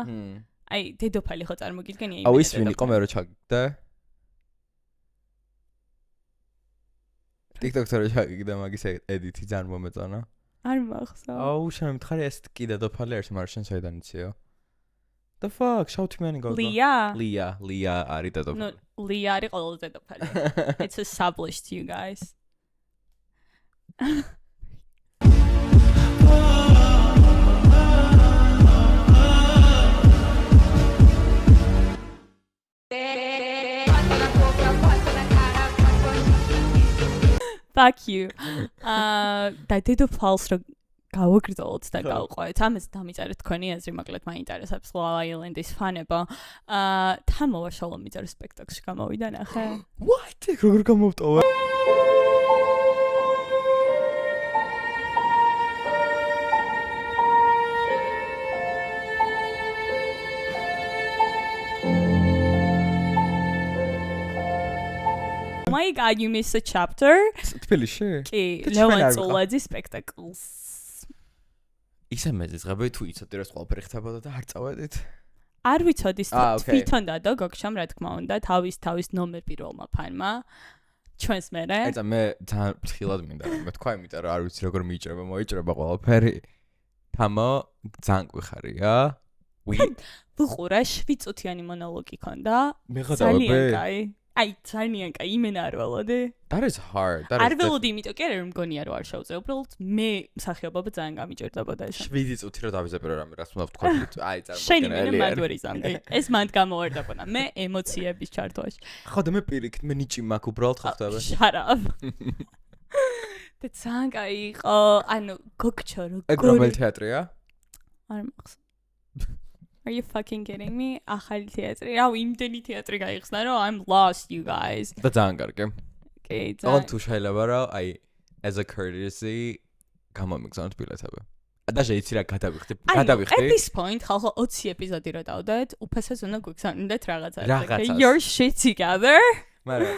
აი დედოფალი ხო წარმოგიდგენია აუ ის ვინ იყო მე რო ჩაგიგდა? TikTok-ზე რო ჩაგიგდა მაგის edit-ი ძალიან მომეწონა. არ მახსოვს. აუ შენ მითხარი ეს კი დედოფალი არის, მაგრამ შენ საიდან იციო? The fuck, შავთმიანი გოგო. Leah არის დედოფალი. No, Leah არის ყველაზე დედოფალი. It's established you guys. Fuck you. და დედოფალს რო გავაგრძელოთ და გავყვეთ. ამას დამიწერეთ თქვენი აზრი, მოკლედ მაინტერესებს Love Island-ის ფანება. თამოვა შალომიძე სპექტაკლში გამოვიდა ნახე. What? როგორ გამოვტოვა? Oh my god, you missed a chapter? თბილისში? კი, ლევან წულაძის სპექტაკლს. ისე მეძღები თუ იცოდი რომ ყველაფერი ხდებოდა და არ წავედით. არ ვიცოდი თვითონ დადო გოგშამ რა თქმა უნდა თავის ნომერ პირველმა ფანმა ჩვენს მერე. ეცა მე ძალიან ფრთხილად მინდა მე თქვა იმიტომ რომ არ ვიცი როგორ მოიჭრება ყველაფერი. თამო ძალიან გვიხარია. ვუყურა 7 წუთიანი მონოლოგი ქონდა. მიღადავები. აი ძალიან კაი იმენა არ ველოდი. That is hard. არ ველოდი იმიტომ კი არა რომ მგონია რომ არ შევწე. უბრალოდ მე მსახიობობა ძალიან გამიჭირდებოდა ეს. 7 წუთი რომ დავიზაბე რამე რას უნდა ვთქვა. აი შენი მე მაგორიზამდი. ეს მანდ გამოვარდაფონა. მე ემოციების ჩართვაში. ხო და მე პირიქით მე ნიჭი მაქვს უბრალოდ ხო ხდება. Shut up. და ძალიან კაი იყო. ანუ გოგჩო როგორ. ეგ რომელი თეატრია? არ მახსოვს. Are you fucking kidding me? ახალი თეატრი. რა იმდენი თეატრი გაიხსნა რომ I'm lost you guys. და ძალიან კარგი. კი, ძალიან თუ შეიძლება რა აი as a courtesy გამომიგზავნოთ ბილეთები. და შეიძლება რა გადავიხდი. At this point ხალხო 20 ეპიზოდი რო დავდეთ, უფასეს უნდა გვიგზავნოთ რაღაცა. Your shit together. მაგრამ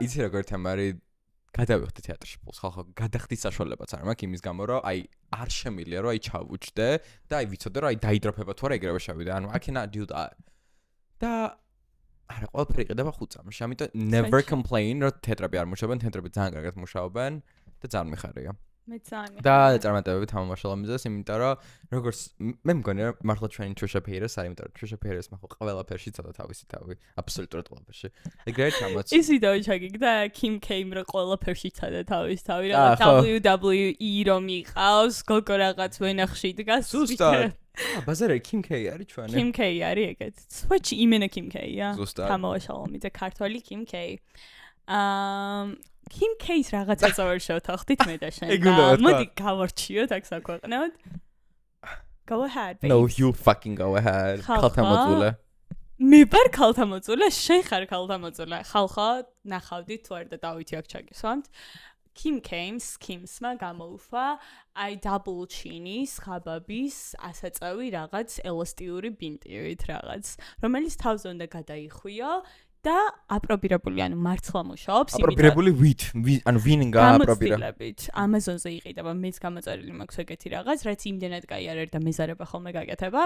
იცი როგორ თემარი გადავიხდი თეატრში პულს ხალხო გადახდის საშუალებაც არ მაქვს იმის გამო რომ აი არ შემილია რომ აი ჩავუჭდე და აი ვიცოდე რომ აი დაიდროფება თუ არა ეგრევე შევიდე ანუ I cannot do that და არა ყველაფერი ყიდება 5 წამში ამიტომ never complain რომ თეატრები არ მუშაობენ თეატრები ძალიან კარგად მუშაობენ და ძალიან მიხარია მე ძალიან და წარმატებები თამამაშალამიზეს იმიტომ რომ როგორც მე მგონი რომ მართლა ჩვენი Trisha Paytas არის იმიტომ რომ Trisha Paytas მახო ყველაფერში ცოტა თავისი თავი აბსოლუტურად ყველაფერში ეგრეთ ამოც ის ვიდეო ჩაგიგდა Kim K-მ რო ყველაფერში ცადა თავის თავი რა WWE რომ იყავს გოგო რაღაც ვენახში დგას ზუსტად ბაზარი Kim K არის ჩვენი Kim K არის ეგეთ switch იმენა Kim K-ია ზუსტად თამაშალამიძე ქართველი Kim K Kim K-ს რაღაცა წავერშავთ ახდით მე და შენ. მოდი გავარჩიოთ აქ საქვეყნოდ. Go ahead. No, you fucking go ahead. ქალთამოწულე. მე ვარ ქალთამოწულე, შენ ხარ ქალთამოწულე. ხალხო, ნახავდით თუ არ და დავითი აქ ჩაგისვამთ. Kim K-მა გამოუφა აი double chin-ის, ხაბაბის ასაწევი რაღაც ელასტიური ბინტივით რაღაც, რომელიც თავზე უნდა გადაიხვიო და აპრობირებული, ანუ მართლა მუშაობს, აპრობირებული ანუ ვინ გააპრობირა? გამოცდილებით. Amazon-ზე იყიდება, მეც გამოწერილი მაქვს ეგეთი რაღაც, რაც იმდენად კაი არ არის და მეზარება ხოლმე გაკეთება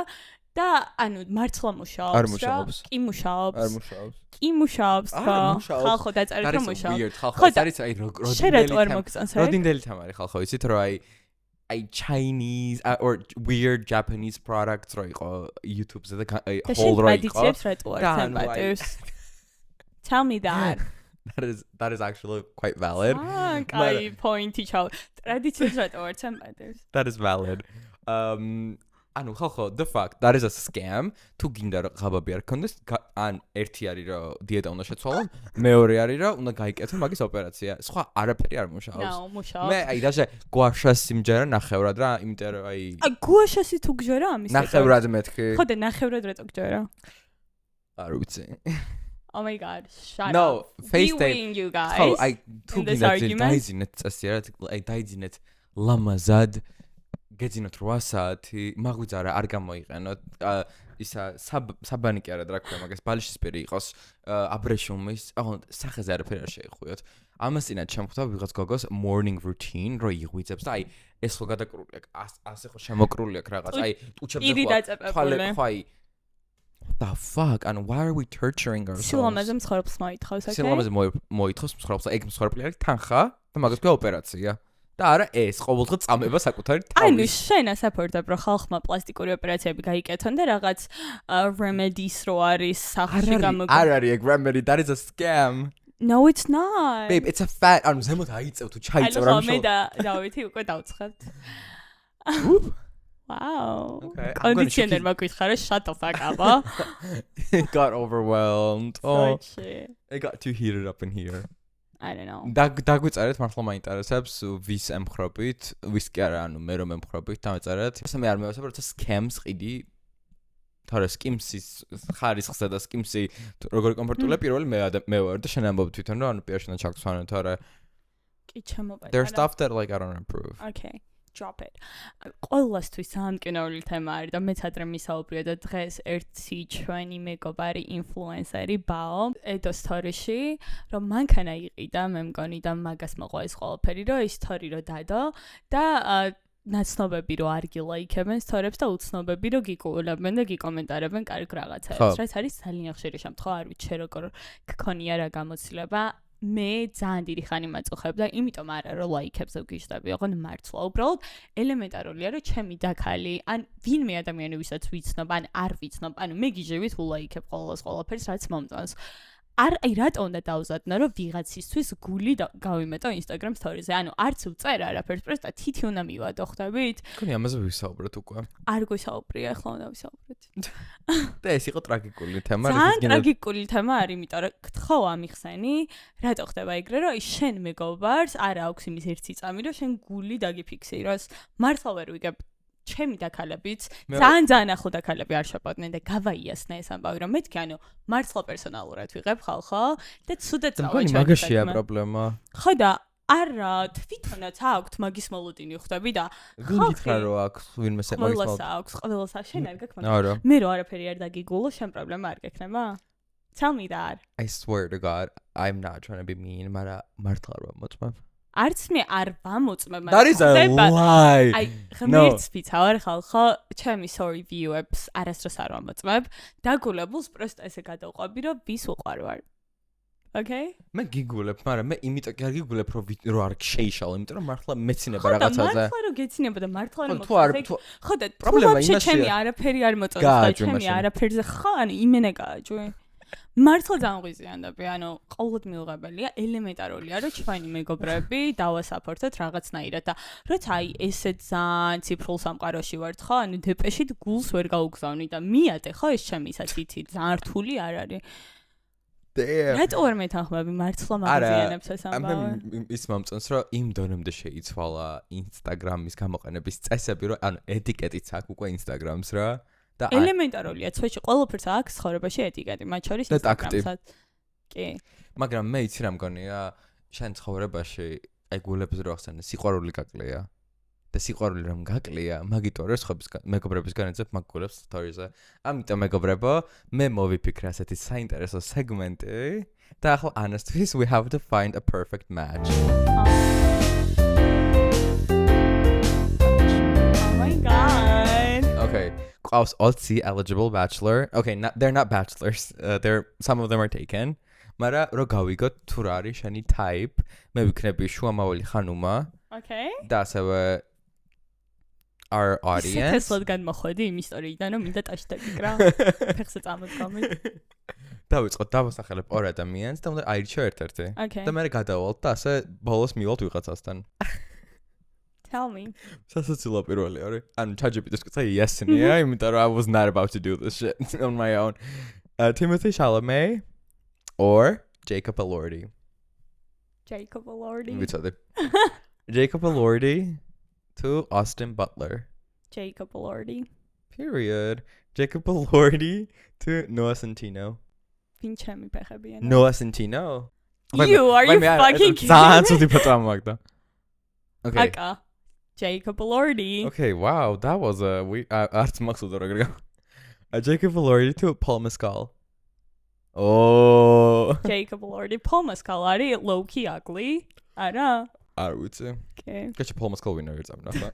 და ანუ მართლა მუშაობს. არ მუშაობს. კი მუშაობს. არ მუშაობს. კი მუშაობს, ხო. ხალხო დაწერეთ რომ მუშაობს. weird ხალხო ხო, ეს არის აი შენ რატო არ მოგწონს ეგ? როდინდელი თამარი ხალხო იცით რომ აი Chinese or weird Japanese products რო იყო YouTube-ზე და და შენ whole რო იყო. ტრადიციებს რატო არ და ანუ აი- თამბატებს? Tell me that. That is actually quite valid. კაი პოინტი ჩავ. ტრადიციებს რატო არ თამბატებს? That is valid. ანუ ხალხო the fact that is a scam თუ გინდა რომ ღაბაბი არ გქონდეს ან ერთი არის რომ დიეტა უნდა შეცვალო მეორე არის რომ უნდა გაიკეთო მაგის ოპერაცია სხვა არაფერი არ მუშაობს No, მუშაობს. მე აი даже გვაშას სიმჯერა ნახევრად რა იმიტომ რომ აი აი გუაშასი თუ გჯერა ამის ნახევრად მეთქი ხო და ნახევრად რატო გჯერა? არ ვიცი Oh my god, shut No, up. FaceTime. We win, you guys. ხო აი თუ in this გინდა argument. დაიძინეთ წესი რა აი დაიძინეთ ლამაზად გეძინოთ 8 საათი მაგვიძარა არ გამოიყენოთ ისა საბანი კი არა და რა ქვია მაგას ბალიშისპირი იყოს აბრეშუმის აღო სახეზე არაფერი არ შეიხუიოთ ამასინად შემხვდა ვიღაც გოგოს morning routine რო იღვიძებს და აი ეს ხო გადაკრული აქვს ასე ხო შემოკრული აქვს რაღაც აი ტუჩებზე პირი ხო დაწეპებული. თვალე ხო აი what the fuck and why are we torturing ourselves სილამაზე მსხვერპლს მოითხოვს, okay? სილამაზე მოითხოვს მსხვერპლს ეგ მსხვერპლი არის თანხა და მაგას ქვია ოპერაცია და არა ეს ყოველდღე წამება საკუთარი ანუ თავის შენ ასაფორდებ რომ ხალხმა პლასტიკური ოპერაციები გაიკეთონ და რაღაც remedies რო არის სახში გამოგ არ არის ეგ remedy that is a scam No, it's not. babe it's a fat ანუ ზემოთ აიწევ თუ ჩაიწევ რა რა მე და დავითი უკვე დავცხებთ. Wow. Okay, I'm gonna check კონდიციონერმა გითხარა shut the fuck up. it got overwhelmed oh Shit. it got too heated up in here I don't know. დაგვიწერეთ მართლა მაინტერესებს ვის ემხრობით ვის კი არა ანუ მე რომ ემხრობით დავწერეთ ესე მე არ მევასებ როცა scams ყიდი თორე skimsის ხარისხსა და skimsi როგორი კომფორტულია პირველი მე ვარ და შენ ამბობ თვითონ რომ ანუ პირშენა ჩაგცვანო თორე კი ჩემობა. there's stuff that like I don't approve Okay. Drop it. ყველასთვის სამკინეული თემა არის და მეც ადრე მისაუბრია და დღეს ერთი ჩვენი მეგობარი ინფლუენსერი ბაო ედო სტორიში რომ მანქანა იყიდა მე მგონი და მაგას მოყვა ეს ყველაფერი რომ ის სტორი რო დადო და ნაცნობები რო არ გილაიქებენ სტორიებს და უცნობები რო გიკულებენ და გიკომენტარებენ კარგ რაღაცებს რაც არის ძალიან ხშირი შემთხვევა არ ვიცი როგორ გქონია რა გამოცდილება მე ძალიან დიდი ხანი მაწუხებ და იმიტომ არა რომ ლაიქებს ვგიშდები, ოღონდ მართლა უბრალოდ ელემენტარულია რომ ჩემი დაქალი ან ვინმე ადამიანი ვისაც ვიცნობ ან არ ვიცნობ, ანუ მე გიჟევით ულაიქებ ყველაფერს რაც მომწონს. არ აი რატო უნდა დავზადნო რომ ვიღაცისთვის გული გავიმეტო Instagram stories-ზე. ანუ არც უწერ არაფერს, პროსტა თითი უნდა მივადო, ხვდებით? მგონი ამაზე ვისაუბრეთ უკვე. არ გვისაუბრია, ახლა უნდა ვისაუბრეთ. და ეს იყო ტრაგიკული თემა, ძალიან ტრაგიკული თემა არის, იმიტომ რომ გთხოვ ამიხსენი, რატო ხდება ეგრე, რომ აი შენ მეგობარს არ აქვს იმის ერთი წამი, რომ შენ გული დაგიფიქსიროს. მართლა ვერ ვიგებ ჩემი დაქალებიც ძალიან ახლო დაქალები არ შეპოდნენ და გავაიასნა ეს ამბავი რომ მეთქი ანუ მართლა პერსონალურად ვიღებ ხალხო და ცუდად წავა ჩემი მაგაშია პრობლემა ხო და არა თვითონაც აქვთ მაგის მოლოდინი ხვდები და ვინ გითხრა რომ აქვს ვინმე მაგის მოლოდინი ყველას შენ არ გაქვს მაგრამ მე რო არაფერი არ დაგიგულო შენ პრობლემა არ გექნება tell me that I swear to god I'm not trying to be mean მაგრამ მართლა რა მოწმებ არც მე არ ვამოწმებ That is a lie. აი ღმერთს ვიცავარ ხალხო ჩემი sorry view-ებს არასდროს არ ვამოწმებ დაგულებულს პროსტა ესე გადავყვები რომ ვის უყარვარ Okay? მე გიგულებ, მაგრამ მე იმიტომ კი არ გიგულებ რომ არ შეიშალო, იმიტომ რომ მართლა მეცინება რაღაცაზე. მართლა რომ გეცინება და მართლა რომ მოწონს. ხო და პრობლემა იმაშია. ჩემი არაფერი არ მოწონს, ჩემი არაფერზე ხო, ანუ იმენა გააჯვე. მართლა დამღვიზიანდები, ანუ ყოველდღე მიუღებელია, ელემენტარულია, რომ ჩვენი მეგობრები დავასაფორთოთ რაღაცნაირად და როცა აი ესე ძალიან ციფრულ სამყაროში ვართ, ხო, ანუ დეპეშით გულს ვერ გაუგზავნი და მიატე, ხო, ეს ჩემი ისეთი ძალიან რთული არ არის. რატო ვერ მეთანხმები მართლა მაგაზიანებს ეს ამბავი? არა, ის მომწონს, რომ იმ დონემდე შეიცვალა Instagram-ის გამოყენების წესები, რომ ანუ ეტიკეტიც აქვს უკვე Instagram-ს რა. და ელემენტარულია, ცოტა ყველაფერს აქვს ცხოვრებაში ეტიკეტი, მათ შორის Instagram-საც. კი. მაგრამ მე იცი რა მგონია, შენ ცხოვრებაში აი გულებს რო ახსენე, სიყვარული გაკლია. და სიყვარული რომ გაკლია, მაგიტო რა მეგობრებისგან ეძებ მაგგულებს სტორიზე. ამიტომ მეგობრებო, მე მოვიფიქრე ასეთი საინტერესო სეგმენტი და ახლა ანასთვის we have to find a perfect match. Oh my god. Okay, qავს 20 eligible bachelor. Okay, they're not bachelors. Some of them are taken. მაგრამ რო გავიგოთ თუ რა არის შენი type, მე ვიქნები შუამავალი ხანუმა Okay. და ასევე our audience. Tesla განმოხვედი იმ ისტორიიდან, რომ მინდა ტაში დაგიკრა. ფეხზე წამოდგამი. დავიწყოთ დავასახელებ ორ ადამიანს და უნდა აირჩიო ერთ-ერთი. Okay. და მე გადავალთ და ასე ბოლოს მივალთ ვიღაცასთან. Tell me. სასაცილო პირველი არის. ანუ ChatGPT-ს ვკითხე yes-ნია, იმიტომ რომ I was not about to do this shit on my own. Timothy Chalamet or Jacob Elordi. Jacob Elordi. ვიცოდი. Jacob Elordi to Austin Butler. Jacob Elordi. Period. Jacob Elordi to Noah Centineo. ვინ ჩემი ფეხებია? Noah Centineo? You are you fucking kidding? ძალიან ცუდი ფოტო მაგდა. Okay. Აკა. Jacob Elordi. Okay, wow, that was a arts მახსოვდა რა გრიგა. Jacob Elordi to Paul Mescal. Oh. Jacob Elordi. Paul Mescal არის low key ugly. არა? არ ვიცი. Okay. Გაჩი Paul Mescal winner it's am ნახა.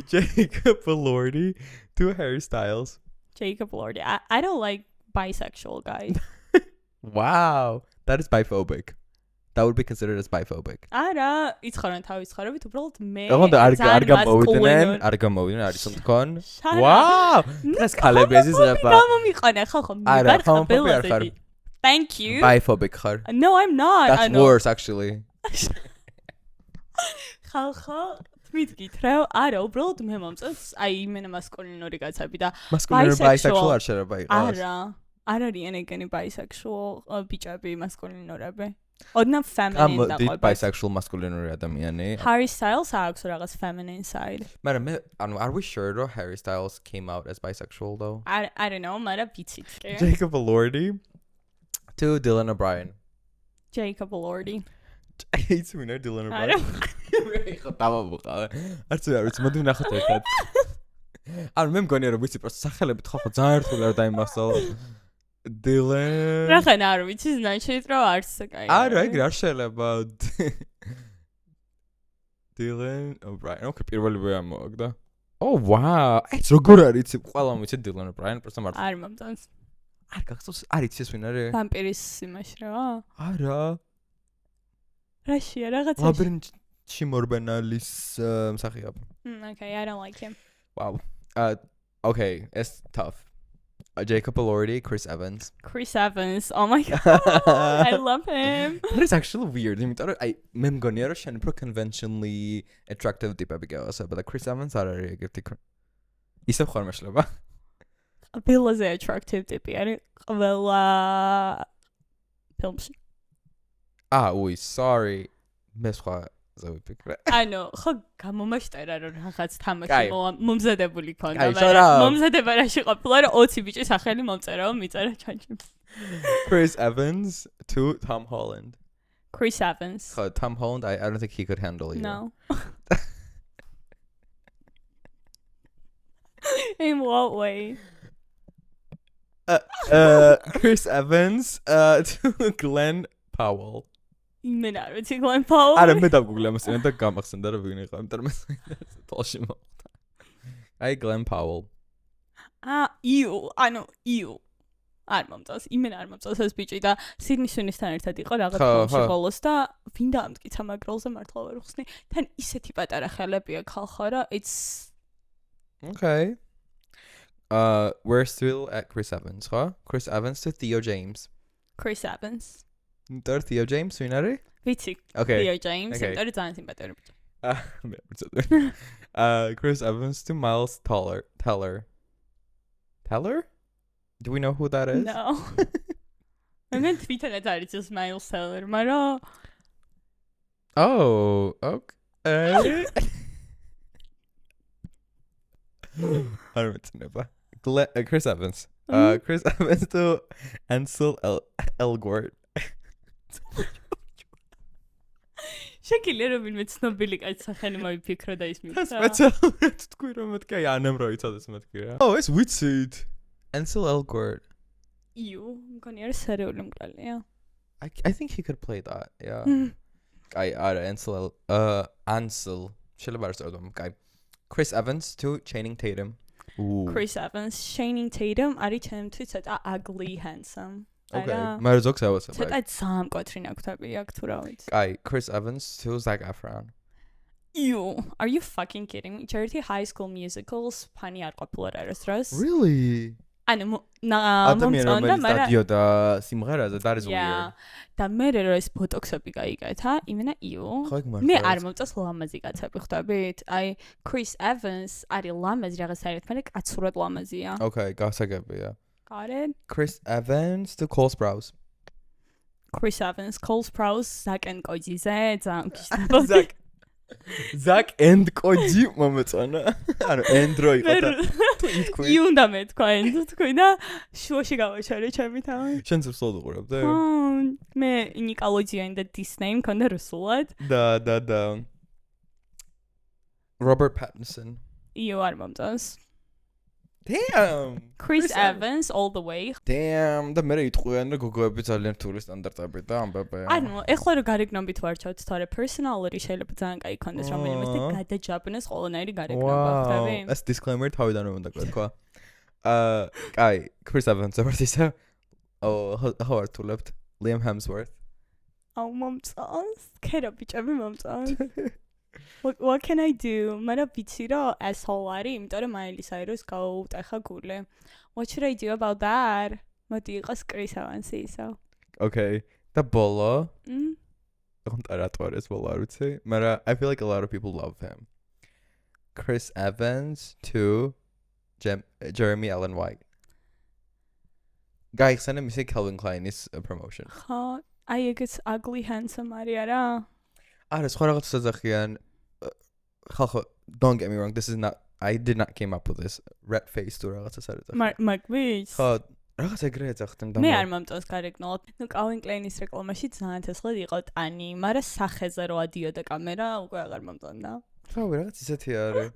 Jacob Elordi to Harry Styles. Jacob Elordi. I don't like bisexual guys. Wow, that is biphobic. That would be considered as biphobic. არა, იცხოვრენ თავის ცხოვრებით, უბრალოდ მე არ გამოვიდნენ, არის თქონ. Wow! ეს ქალები ეზიზება. გამომიყანე ხალხო, მივარ ხაბელაზე. Thank you. Biphobic ხარ. No, I'm not. That's worse actually. ხალხო, თვით გითხრევ, არა, უბრალოდ მე მომწონს, აი იმენა მასკულინური კაცები და Masculine bisexual არ შეიძლება იყოს. არა, არ არიან ეგენი bisexual ბიჭები, მასკულინურები. ოდნავ feminine ამ დაყვება. bisexual masculinური ადამიანი. Harry Styles აქვს რაღაც feminine side. მაგრამ მე ანუ are we sure that Harry Styles came out as bisexual though? I don't know, მაგრამ ვიცით კი. Jacob Elordi to Dylan O'Brien. Jacob Elordi. It's winner Dylan I O'Brien. don't ხო დავაბუყავ. არც არ ვიცი, მოდი ვნახოთ ერთად. ანუ მე მგონია რომ ვიცი, პროსტ სახელებით ხო ძალიან რთული არ დაიმახსოვრ. Dylan. რახან არ ვიცი, значит რომ არც კაი. არა, ეგრე არ შეიძლება. Dylan O'Brien. Okay, პირველი ვე ამოაგდა. Oh wow. ეს როგორ არის? ყველამ ვიცი Dylan O'Brien, პროსტ მარტო. არ მომწონს. არ გახსოვს, არ იცი ეს ვინ არის? ვამპირის იმაში რა? არა. რაშია რაღაცა? ლაბირინთში მორბენალის მსახიობ. Okay, I don't like him. Wow. Okay, it's tough. Jacob Elordi, Chris Evans. Chris Evans. Oh my god. I love him. That is actually weird. იმიტომ რომ აი მე მგონია რომ შენ უფრო conventionally attractive ტიპები გეოსა, but Chris Evans არ არის ეგეთი. ისევ ხარ მეშლება. ყველაზე attractive ტიპი არის ყველა ფილმში. უი, sorry. მე სხვა ზავიფიქრე. ანუ ხო გამომაშტერა რომ რაღაც თამაში მომზადებული ქონდა, კაი, შორა. მომზადება რაში ყოფილა რომ 20 ბიჭი სახელი მომწერაო, მიწერა ჩანჩი. Chris Evans to Tom Holland. Chris Evans. Tom Holland, I don't think he could handle you. No. In what way? Chris Evans to Glenn Powell. იმენ არ ვიცი Glenn Powell. არა მე დავგუგლე ამას და გამახსენდა რომ ვინ იყო, იმიტომ რომ თოლში მოხდა. აი Glenn Powell. იუ. არ მომწონს, იმენ არ მომწონს ეს ბიჭი და სიდნი სვინისთან ერთად იყო რაღაც ფილმში ბოლოს და ვინ დაამტკიცა მაგ როლზე მართლა ვერ ვხსნი. თან ისეთი პატარა ხელებია ხალხო რა, it's Okay. We're still at Chris Evans, huh? Chris Evans to Theo James. Chris Evans. There Theo James, ვინ არის? ვიცი. Okay. Theo James, Okay. იმიტომ რომ ძალიან სიმპათიური ბიჭი. მე ვიცოდი. Chris Evans to Miles Teller. Teller? Do we know who that is? No. მე თვითონაც არ იცის Miles Teller, მაგრამ Oh, okay. არ მეცნება. Chris Evans. Chris Evans to Ansel Elgort. შეკილია რომ ვინმე ცნობილი კაცი სახელი მოიფიქრო და ის მითხრა. სპეციალურად თქვი რომ მეთქი აი ანემ რო იცოდეს მეთქი რა. Oh, it's ვიცით. Ansel Elgort. იუ, მგონი არის სერიული მკვლელია. I think he could play that. Yeah. Guy არა Ansel შეიძლება არ სწორად ვამბობ. Chris Evans to Channing Tatum. Ooh. Chris Evans, Channing Tatum არის ჩემთვის ცოტა ugly handsome. Okay. მაგრამ ზოგს ავასებ. ცოტა სამკვეთრი ნაკვთები აქვს თუ რა ვიცი. Guy Chris Evans to Zac Efron. Ew, are you fucking kidding me? Charity High School Musicals ფანი არ ყოფილა არის დროს. Really? ანუ ადამიანი რომელიც დადიოდა სიმღერაზე და არის weird. და მე რო ეს ბოტოქსები გაიგეთა, იმენა ew. მე არ მომწონს ლამაზი კაცები ხვდებით? აი Chris Evans არის ლამაზი რაღაც საერთოდ, მაგრამ კაცურად ლამაზია. Okay, გასაგებია. Got it? Chris Evans to Cole Sprouse. Chris Evans, Cole Sprouse, Zac and Codyზე ძალიან გიშტაბოდი. Zac and Cody მომეწონა. ანუ Andro იყო და თუ ითქვი. იუ უნდა მეთქვა Andro თქვი და შუაში გავაჩერე ჩემი თავი. შენ ზუსტად უყურებდი? მე Nickelodeon და Disney მქონდა რუსულად. და Robert Pattinson. იუ არ მომწონს. Damn. Chris Evans all the way. Damn, და მე იტყვიან რომ გოგოები ძალიან რთული სტანდარტები და ამბებია. ანუ ეხლა რო გარეგნობით ვარჩევთ, თორე personality შეიძლება ძალიან კაი იქონდეს რომელიმეს და გადაჯაბნეს ყველანაირი გარეგნობა, ხვდები? ეს disclaimer თავიდან რომ უნდა გქვა. კაი, Chris Evans ვარცისა. how რთულებთ? Liam Hemsworth. აუ მომწონს. ქერა ბიჭები მომწონს. What can I do? მაგრამ ვიცი რომ asshole არის, იმიტომ რომ Miley Cyrus გაუტეხა გული. What should I do about that? მოდი იყოს Chris Evans-ი ისო. Okay. და ბოლო. კონტრატვარეს ბოლო არ ვიცი, მაგრამ I feel like a lot of people love him. Chris Evans to Jeremy Allen White. გაიხსენე მისი Calvin Klein-ის promotion. ხო, აი ეგეც ugly handsome არის არა? არა, სხვა რაღაც საძახიან. ხალხო, don't get me wrong, this is not I did not came up with this. Red face თუ რაღაცას არის ახლა. მაგვის? ხო, რაღაც ეგრე ეძახდნენ და მე არ მომწონს გარეგნულად. ნუ Calvin Klein-ის რეკლამაში ძალიან თესლად იყო ტანი, მაგრამ სახეზე რო ადიოდა კამერა, უკვე აღარ მომწონდა. რავი, რაღაც ისეთი არის.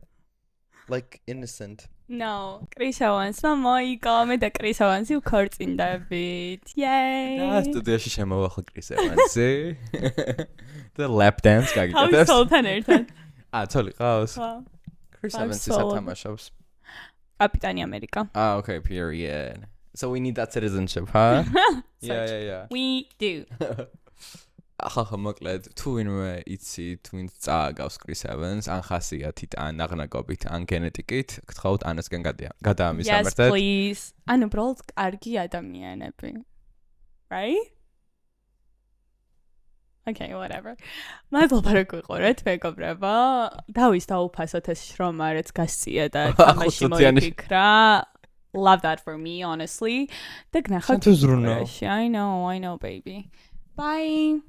Like innocent. No, Chris Evans-მა მოიგო, მე და Chris Evans-ი უქორწინდებით. Yay! და სტუდიაში შემოვახლა Chris Evans-ი. და lap dance გაგიკეთებს. თავის სოლთან ერთად. ცოლი ყავს? ხო. Chris Evans-ი სათამაშობს. კაპიტანი ამერიკა. Okay, period. So we need that citizenship, huh? Yeah. We do. ახლა მოკლედ თუ ვინმე იცი თუ ვინც წააგავს Chris Evans ან ხასიათით ან აღნაგობით ან გენეტიკით გთხოვთ ანასგან გადაამისამართეთ. Yes, please. ანუ უბრალოდ კარგი ადამიანები. Right? Okay, whatever. მადლობა რომ გიყურეთ, მეგობრებო. დავის დაუფასოთ ეს შრომა, რაც გასწია და თამაში მოიფიქრა. Love that for me, honestly. და გნახავთ. I know, baby. Bye.